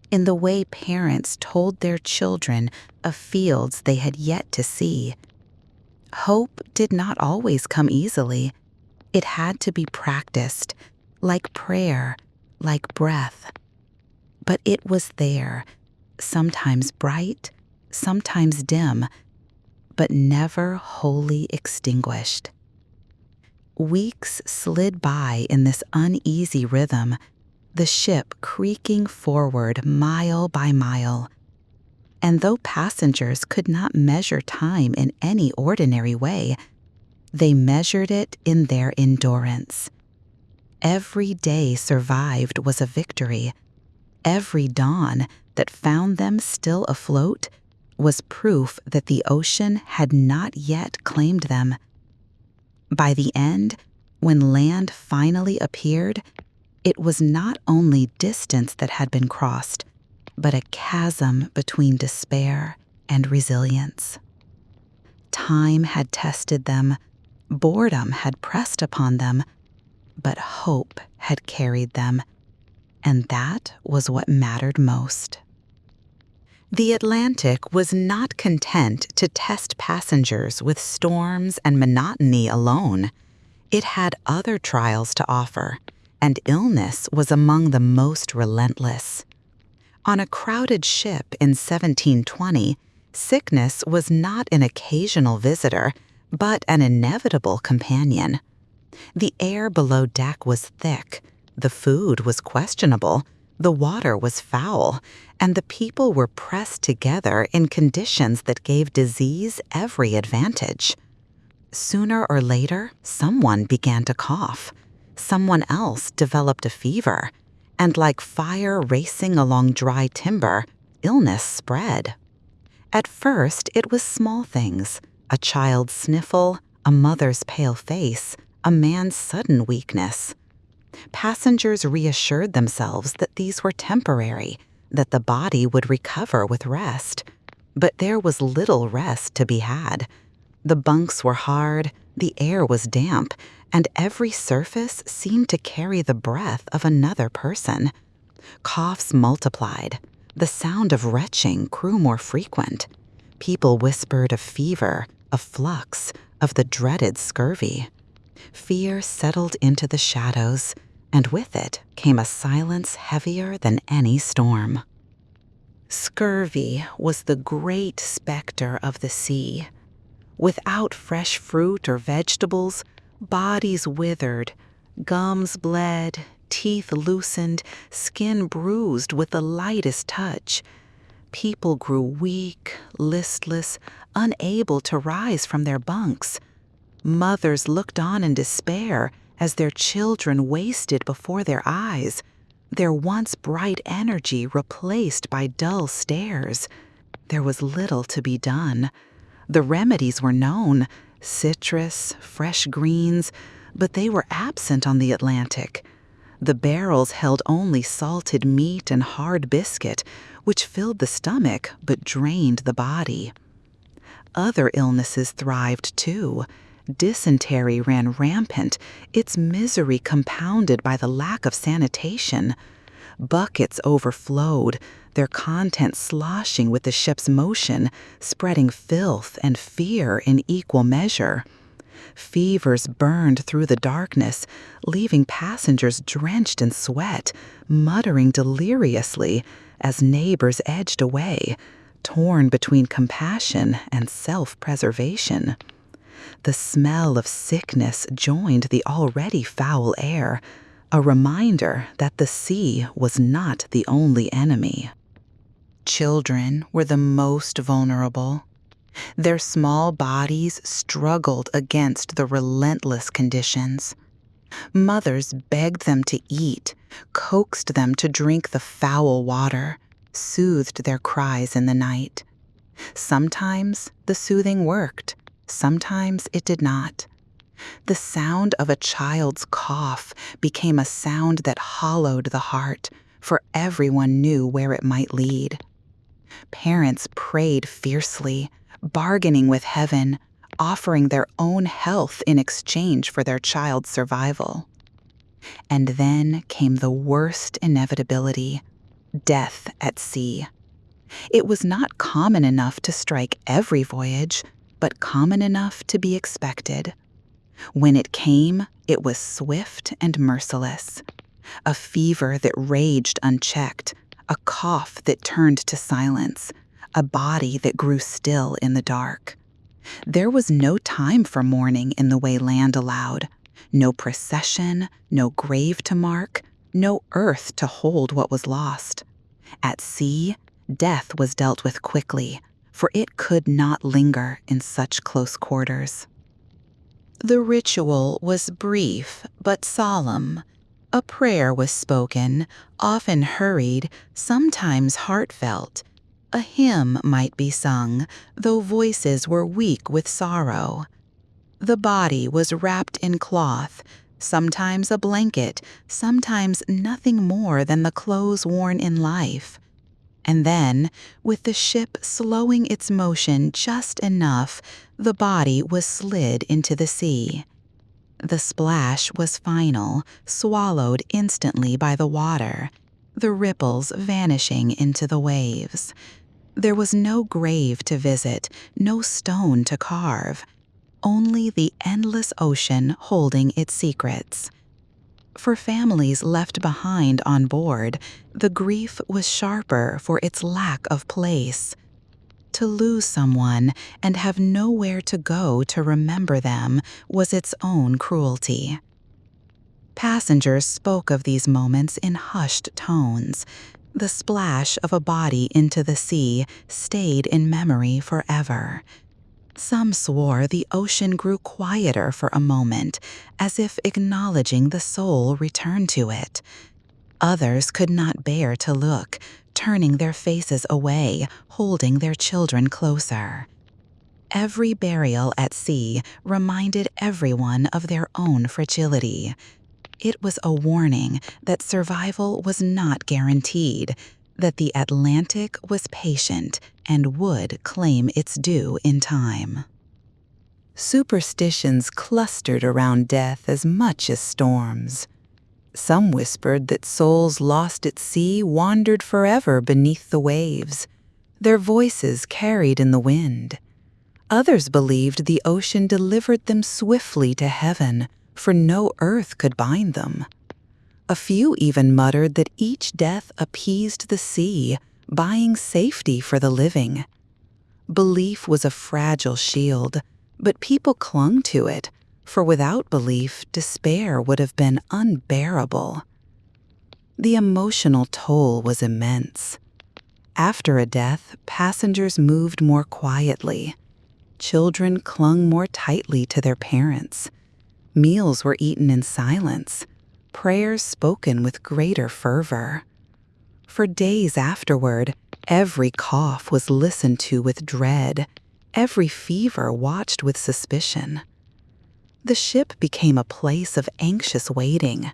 in the way parents told their children of fields they had yet to see. Hope did not always come easily. It had to be practiced, like prayer, like breath. But it was there, sometimes bright, sometimes dim, but never wholly extinguished. Weeks slid by in this uneasy rhythm, the ship creaking forward mile by mile. And though passengers could not measure time in any ordinary way, they measured it in their endurance. Every day survived was a victory. Every dawn that found them still afloat was proof that the ocean had not yet claimed them. By the end, when land finally appeared, it was not only distance that had been crossed, but a chasm between despair and resilience. Time had tested them, boredom had pressed upon them, but hope had carried them, and that was what mattered most. The Atlantic was not content to test passengers with storms and monotony alone. It had other trials to offer, and illness was among the most relentless. On a crowded ship in 1720, Sickness was not an occasional visitor, but an inevitable companion. The air below deck was thick, the food was questionable, the water was foul, and the people were pressed together in conditions that gave disease every advantage. Sooner or later, someone began to cough. Someone else developed a fever, and like fire racing along dry timber, illness spread. At first, it was small things: a child's sniffle, a mother's pale face, a man's sudden weakness. Passengers reassured themselves that these were temporary, that the body would recover with rest. But there was little rest to be had. The bunks were hard, the air was damp, and every surface seemed to carry the breath of another person. Coughs multiplied. The sound of retching grew more frequent. People whispered of fever, of flux, of the dreaded scurvy. Fear settled into the shadows, and with it came a silence heavier than any storm. Scurvy was the great specter of the sea. Without fresh fruit or vegetables, bodies withered, gums bled, teeth loosened, skin bruised with the lightest touch. People grew weak, listless, unable to rise from their bunks. Mothers looked on in despair as their children wasted before their eyes, their once bright energy replaced by dull stares. There was little to be done. The remedies were known: citrus, fresh greens, but they were absent on the Atlantic. The barrels held only salted meat and hard biscuit, which filled the stomach but drained the body. Other illnesses thrived too. Dysentery ran rampant, its misery compounded by the lack of sanitation. Buckets overflowed, their contents sloshing with the ship's motion, spreading filth and fear in equal measure. Fevers burned through the darkness, leaving passengers drenched in sweat, muttering deliriously as neighbors edged away, torn between compassion and self-preservation. The smell of sickness joined the already foul air, a reminder that the sea was not the only enemy. Children were the most vulnerable. Their small bodies struggled against the relentless conditions. Mothers begged them to eat, coaxed them to drink the foul water, soothed their cries in the night. Sometimes the soothing worked, sometimes it did not. The sound of a child's cough became a sound that hollowed the heart, for everyone knew where it might lead. Parents prayed fiercely, bargaining with heaven, offering their own health in exchange for their child's survival. And then came the worst inevitability: death at sea. It was not common enough to strike every voyage, but common enough to be expected. When it came, it was swift and merciless. A fever that raged unchecked, a cough that turned to silence, a body that grew still in the dark. There was no time for mourning in the way land allowed, no procession, no grave to mark, no earth to hold what was lost. At sea, death was dealt with quickly, for it could not linger in such close quarters. The ritual was brief but solemn. A prayer was spoken, often hurried, sometimes heartfelt. A hymn might be sung, though voices were weak with sorrow. The body was wrapped in cloth, sometimes a blanket, sometimes nothing more than the clothes worn in life. And then, with the ship slowing its motion just enough, the body was slid into the sea. The splash was final, swallowed instantly by the water, the ripples vanishing into the waves. There was no grave to visit, no stone to carve, only the endless ocean holding its secrets. For families left behind on board, the grief was sharper for its lack of place. To lose someone and have nowhere to go to remember them was its own cruelty. Passengers spoke of these moments in hushed tones. The splash of a body into the sea stayed in memory forever. Some swore the ocean grew quieter for a moment, as if acknowledging the soul returned to it. Others could not bear to look, turning their faces away, holding their children closer. Every burial at sea reminded everyone of their own fragility. It was a warning that survival was not guaranteed, that the Atlantic was patient and would claim its due in time. Superstitions clustered around death as much as storms. Some whispered that souls lost at sea wandered forever beneath the waves, their voices carried in the wind. Others believed the ocean delivered them swiftly to heaven, for no earth could bind them. A few even muttered that each death appeased the sea, buying safety for the living. Belief was a fragile shield, but people clung to it, for without belief, despair would have been unbearable. The emotional toll was immense. After a death, passengers moved more quietly. Children clung more tightly to their parents. Meals were eaten in silence, prayers spoken with greater fervor. For days afterward, every cough was listened to with dread, every fever watched with suspicion. The ship became a place of anxious waiting,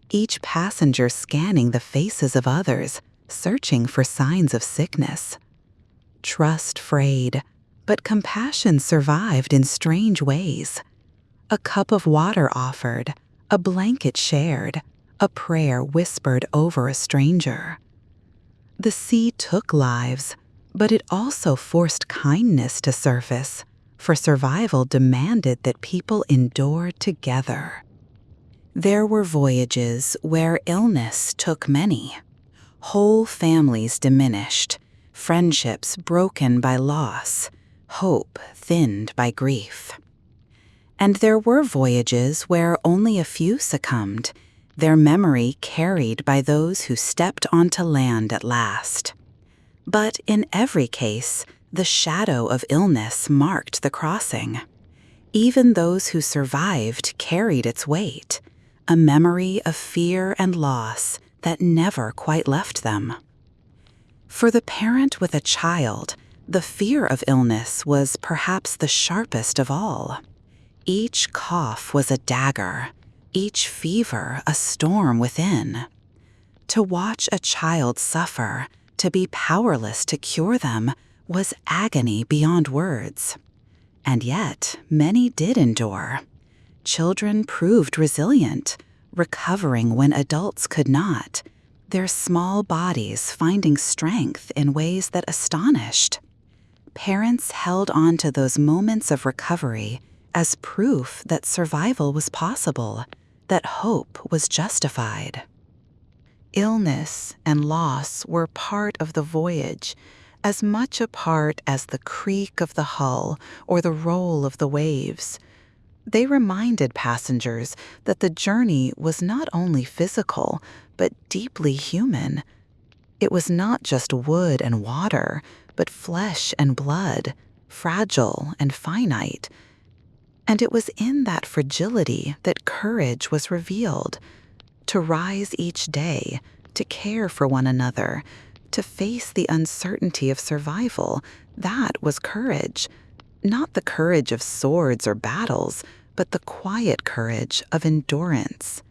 each passenger scanning the faces of others, searching for signs of sickness. Trust frayed, but compassion survived in strange ways. A cup of water offered, a blanket shared, a prayer whispered over a stranger. The sea took lives, but it also forced kindness to surface, for survival demanded that people endure together. There were voyages where illness took many. Whole families diminished, friendships broken by loss, hope thinned by grief. And there were voyages where only a few succumbed, their memory carried by those who stepped onto land at last. But in every case, the shadow of illness marked the crossing. Even those who survived carried its weight, a memory of fear and loss that never quite left them. For the parent with a child, the fear of illness was perhaps the sharpest of all. Each cough was a dagger, each fever a storm within. To watch a child suffer, to be powerless to cure them, was agony beyond words. And yet, many did endure. Children proved resilient, recovering when adults could not, their small bodies finding strength in ways that astonished. Parents held on to those moments of recovery as proof that survival was possible, that hope was justified. Illness and loss were part of the voyage, as much a part as the creak of the hull or the roll of the waves. They reminded passengers that the journey was not only physical, but deeply human. It was not just wood and water, but flesh and blood, fragile and finite. And it was in that fragility that courage was revealed. To rise each day, to care for one another, to face the uncertainty of survival, that was courage. Not the courage of swords or battles, but the quiet courage of endurance.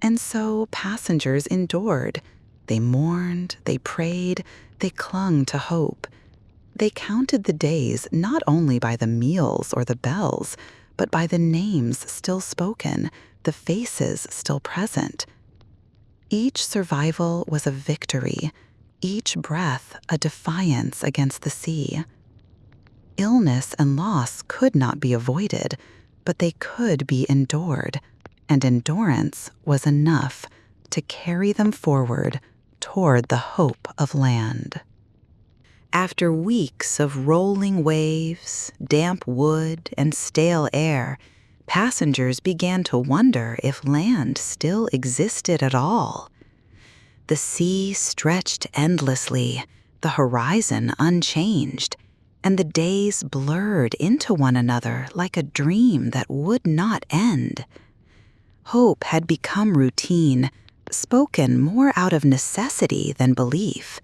And so passengers endured. They mourned, they prayed, they clung to hope. They counted the days not only by the meals or the bells, but by the names still spoken, the faces still present. Each survival was a victory, each breath a defiance against the sea. Illness and loss could not be avoided, but they could be endured, and endurance was enough to carry them forward toward the hope of land. After weeks of rolling waves, damp wood, and stale air, passengers began to wonder if land still existed at all. The sea stretched endlessly, the horizon unchanged, and the days blurred into one another like a dream that would not end. Hope had become routine, spoken more out of necessity than belief.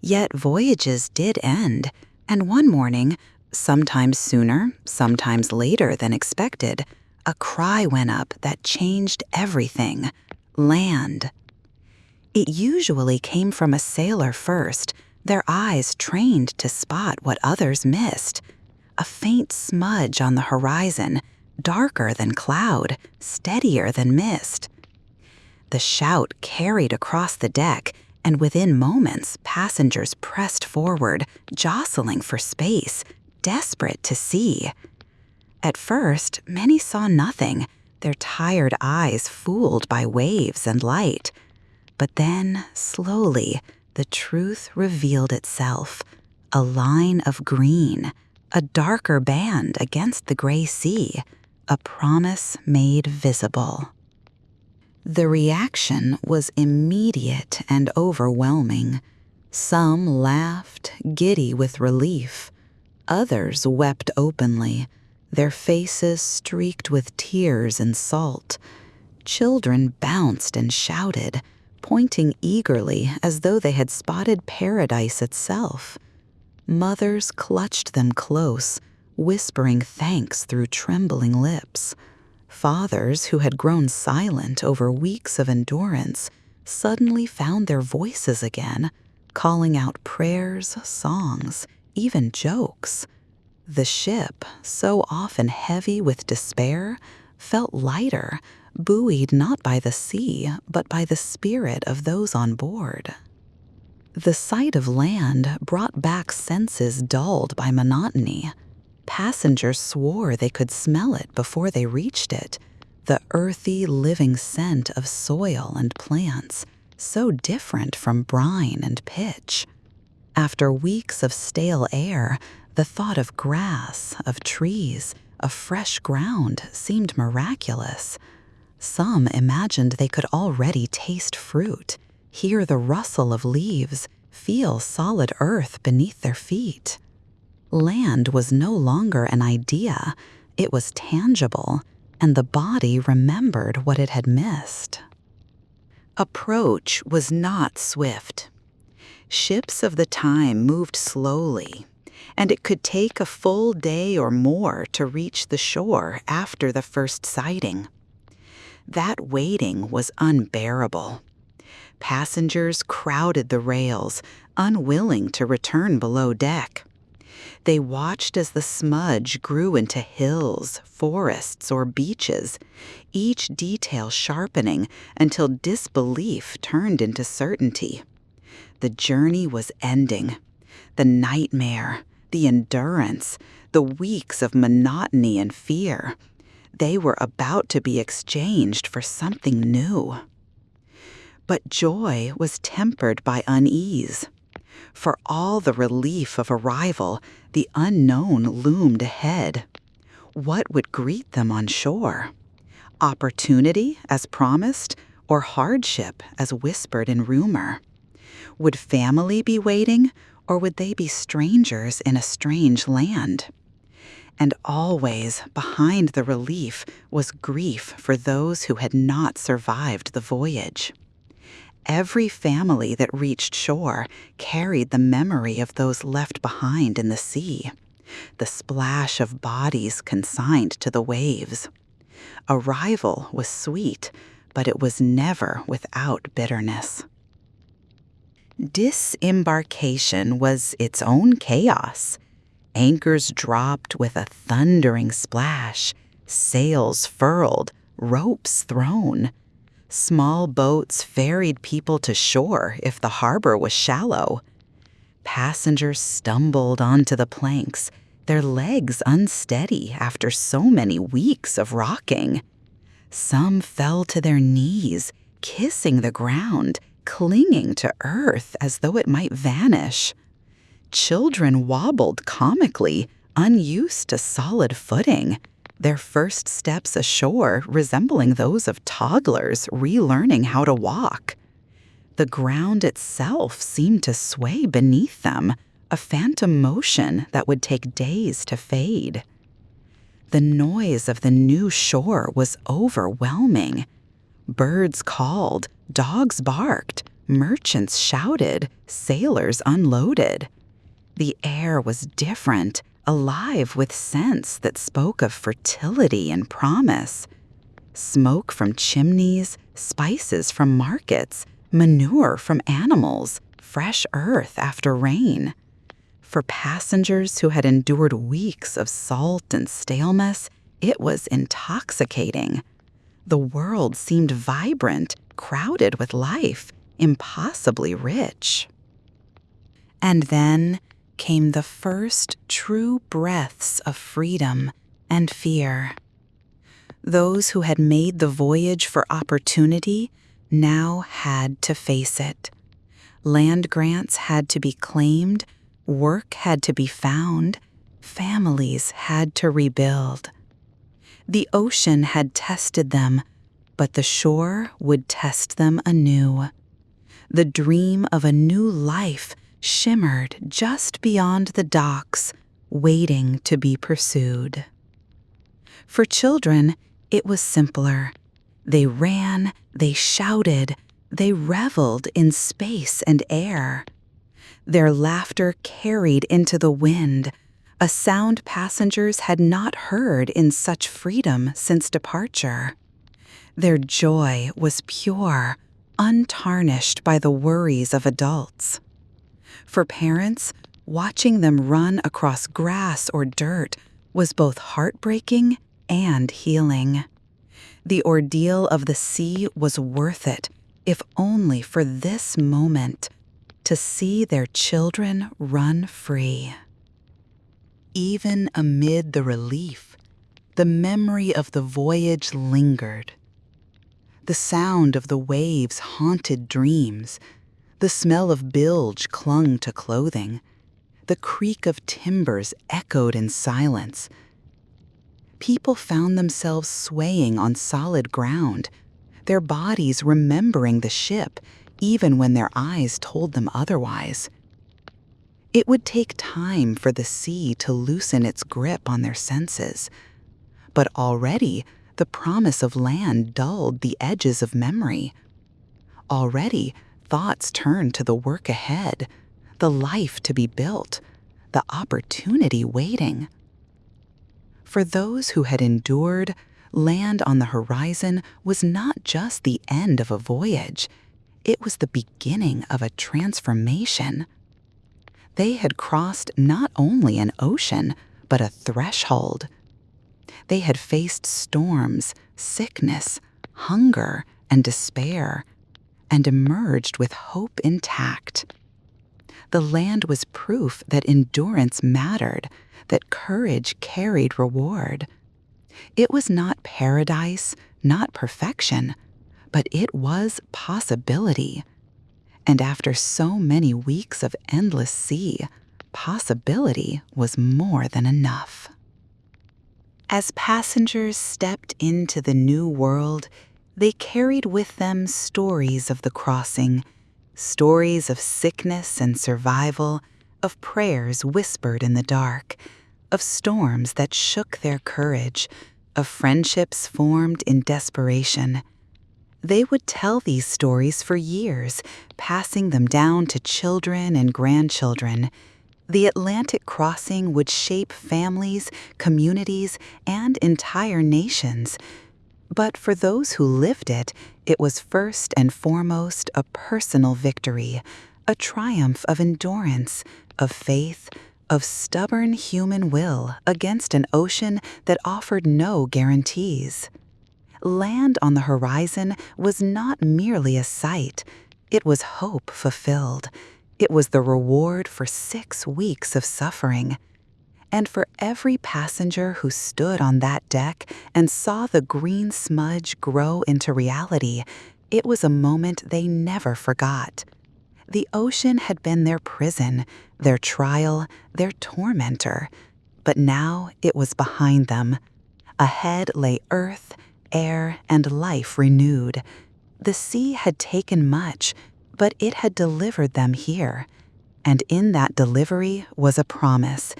Yet voyages did end, and one morning, sometimes sooner, sometimes later than expected, a cry went up that changed everything: land. It usually came from a sailor first, their eyes trained to spot what others missed. A faint smudge on the horizon, darker than cloud, steadier than mist. The shout carried across the deck, and within moments, passengers pressed forward, jostling for space, desperate to see. At first, many saw nothing, their tired eyes fooled by waves and light. But then, slowly, the truth revealed itself. A line of green, a darker band against the gray sea, a promise made visible. The reaction was immediate and overwhelming. Some laughed, giddy with relief. Others wept openly, their faces streaked with tears and salt. Children bounced and shouted, pointing eagerly as though they had spotted paradise itself. Mothers clutched them close, whispering thanks through trembling lips. Fathers who had grown silent over weeks of endurance suddenly found their voices again, calling out prayers, songs, even jokes. The ship, so often heavy with despair, felt lighter, buoyed not by the sea, but by the spirit of those on board. The sight of land brought back senses dulled by monotony. Passengers swore they could smell it before they reached it, the earthy, living scent of soil and plants, so different from brine and pitch. After weeks of stale air, the thought of grass, of trees, of fresh ground seemed miraculous. Some imagined they could already taste fruit, hear the rustle of leaves, feel solid earth beneath their feet. Land was no longer an idea, it was tangible, and the body remembered what it had missed. Approach was not swift. Ships of the time moved slowly, and it could take a full day or more to reach the shore after the first sighting. That waiting was unbearable. Passengers crowded the rails, unwilling to return below deck. They watched as the smudge grew into hills, forests, or beaches, each detail sharpening until disbelief turned into certainty. The journey was ending. The nightmare, the endurance, the weeks of monotony and fear. They were about to be exchanged for something new. But joy was tempered by unease. For all the relief of arrival, the unknown loomed ahead. What would greet them on shore? Opportunity, as promised, or hardship, as whispered in rumor? Would family be waiting, or would they be strangers in a strange land? And always, behind the relief, was grief for those who had not survived the voyage. Every family that reached shore carried the memory of those left behind in the sea, the splash of bodies consigned to the waves. Arrival was sweet, but it was never without bitterness. Disembarkation was its own chaos. Anchors dropped with a thundering splash, sails furled, ropes thrown. Small boats ferried people to shore if the harbor was shallow. Passengers stumbled onto the planks, their legs unsteady after so many weeks of rocking. Some fell to their knees, kissing the ground, clinging to earth as though it might vanish. Children wobbled comically, unused to solid footing, their first steps ashore resembling those of toddlers relearning how to walk. The ground itself seemed to sway beneath them, a phantom motion that would take days to fade. The noise of the new shore was overwhelming. Birds called, dogs barked, merchants shouted, sailors unloaded. The air was different, alive with scents that spoke of fertility and promise. Smoke from chimneys, spices from markets, manure from animals, fresh earth after rain. For passengers who had endured weeks of salt and staleness, it was intoxicating. The world seemed vibrant, crowded with life, impossibly rich. And then came the first true breaths of freedom and fear. Those who had made the voyage for opportunity now had to face it. Land grants had to be claimed, work had to be found, families had to rebuild. The ocean had tested them, but the shore would test them anew. The dream of a new life shimmered just beyond the docks, waiting to be pursued. For children, it was simpler. They ran, they shouted, they reveled in space and air. Their laughter carried into the wind, a sound passengers had not heard in such freedom since departure. Their joy was pure, untarnished by the worries of adults. For parents, watching them run across grass or dirt was both heartbreaking and healing. The ordeal of the sea was worth it, if only for this moment, to see their children run free. Even amid the relief, the memory of the voyage lingered. The sound of the waves haunted dreams. The smell of bilge clung to clothing. The creak of timbers echoed in silence. People found themselves swaying on solid ground, their bodies remembering the ship even when their eyes told them otherwise. It would take time for the sea to loosen its grip on their senses, but already the promise of land dulled the edges of memory. Already thoughts turned to the work ahead, the life to be built, the opportunity waiting. For those who had endured, land on the horizon was not just the end of a voyage, it was the beginning of a transformation. They had crossed not only an ocean, but a threshold. They had faced storms, sickness, hunger, and despair, and emerged with hope intact. The land was proof that endurance mattered, that courage carried reward. It was not paradise, not perfection, but it was possibility. And after so many weeks of endless sea, possibility was more than enough. As passengers stepped into the new world, they carried with them stories of the crossing, stories of sickness and survival, of prayers whispered in the dark, of storms that shook their courage, of friendships formed in desperation. They would tell these stories for years, passing them down to children and grandchildren. The Atlantic crossing would shape families, communities, and entire nations. But for those who lived it, it was first and foremost a personal victory, a triumph of endurance, of faith, of stubborn human will against an ocean that offered no guarantees. Land on the horizon was not merely a sight, it was hope fulfilled. It was the reward for 6 weeks of suffering. And for every passenger who stood on that deck and saw the green smudge grow into reality, it was a moment they never forgot. The ocean had been their prison, their trial, their tormentor. But now it was behind them. Ahead lay earth, air, and life renewed. The sea had taken much, but it had delivered them here. And in that delivery was a promise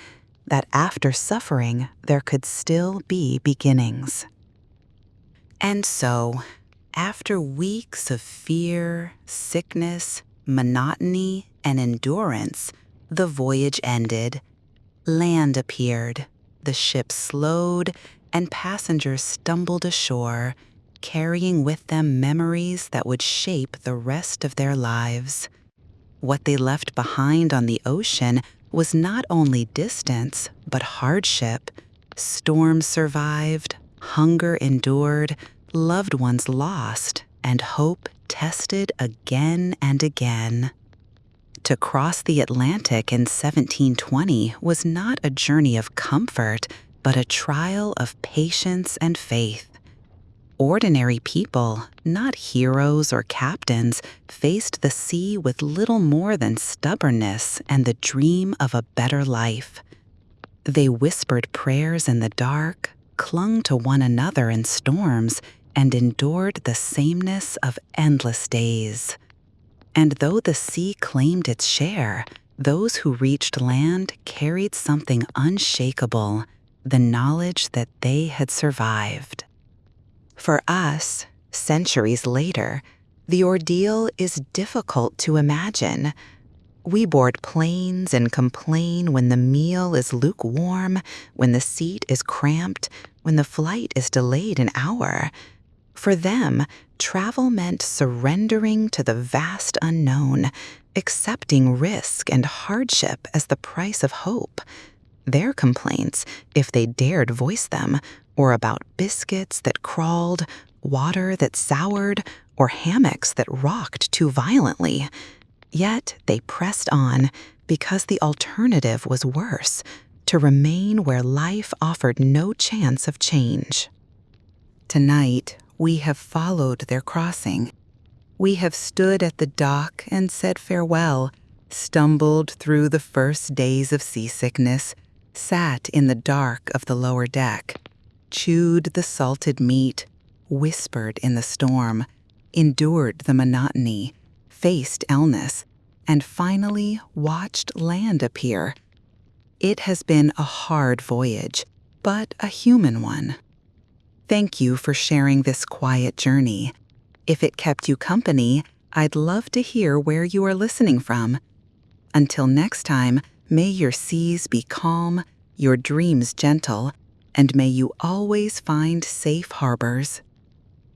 that after suffering there could still be beginnings. And so, after weeks of fear, sickness, monotony, and endurance, the voyage ended. Land appeared, the ship slowed, and passengers stumbled ashore, carrying with them memories that would shape the rest of their lives. What they left behind on the ocean was not only distance, but hardship. Storms survived, hunger endured, loved ones lost, and hope tested again and again. To cross the Atlantic in 1720 was not a journey of comfort, but a trial of patience and faith. Ordinary people, not heroes or captains, faced the sea with little more than stubbornness and the dream of a better life. They whispered prayers in the dark, clung to one another in storms, and endured the sameness of endless days. And though the sea claimed its share, those who reached land carried something unshakable, the knowledge that they had survived. For us, centuries later, the ordeal is difficult to imagine. We board planes and complain when the meal is lukewarm, when the seat is cramped, when the flight is delayed an hour. For them, travel meant surrendering to the vast unknown, accepting risk and hardship as the price of hope. Their complaints, if they dared voice them, were about biscuits that crawled, water that soured, or hammocks that rocked too violently. Yet they pressed on because the alternative was worse, to remain where life offered no chance of change. Tonight, we have followed their crossing. We have stood at the dock and said farewell, stumbled through the first days of seasickness, sat in the dark of the lower deck, chewed the salted meat, whispered in the storm, endured the monotony, faced illness, and finally watched land appear. It has been a hard voyage, but a human one. Thank you for sharing this quiet journey. If it kept you company, I'd love to hear where you are listening from. Until next time, may your seas be calm, your dreams gentle, and may you always find safe harbors.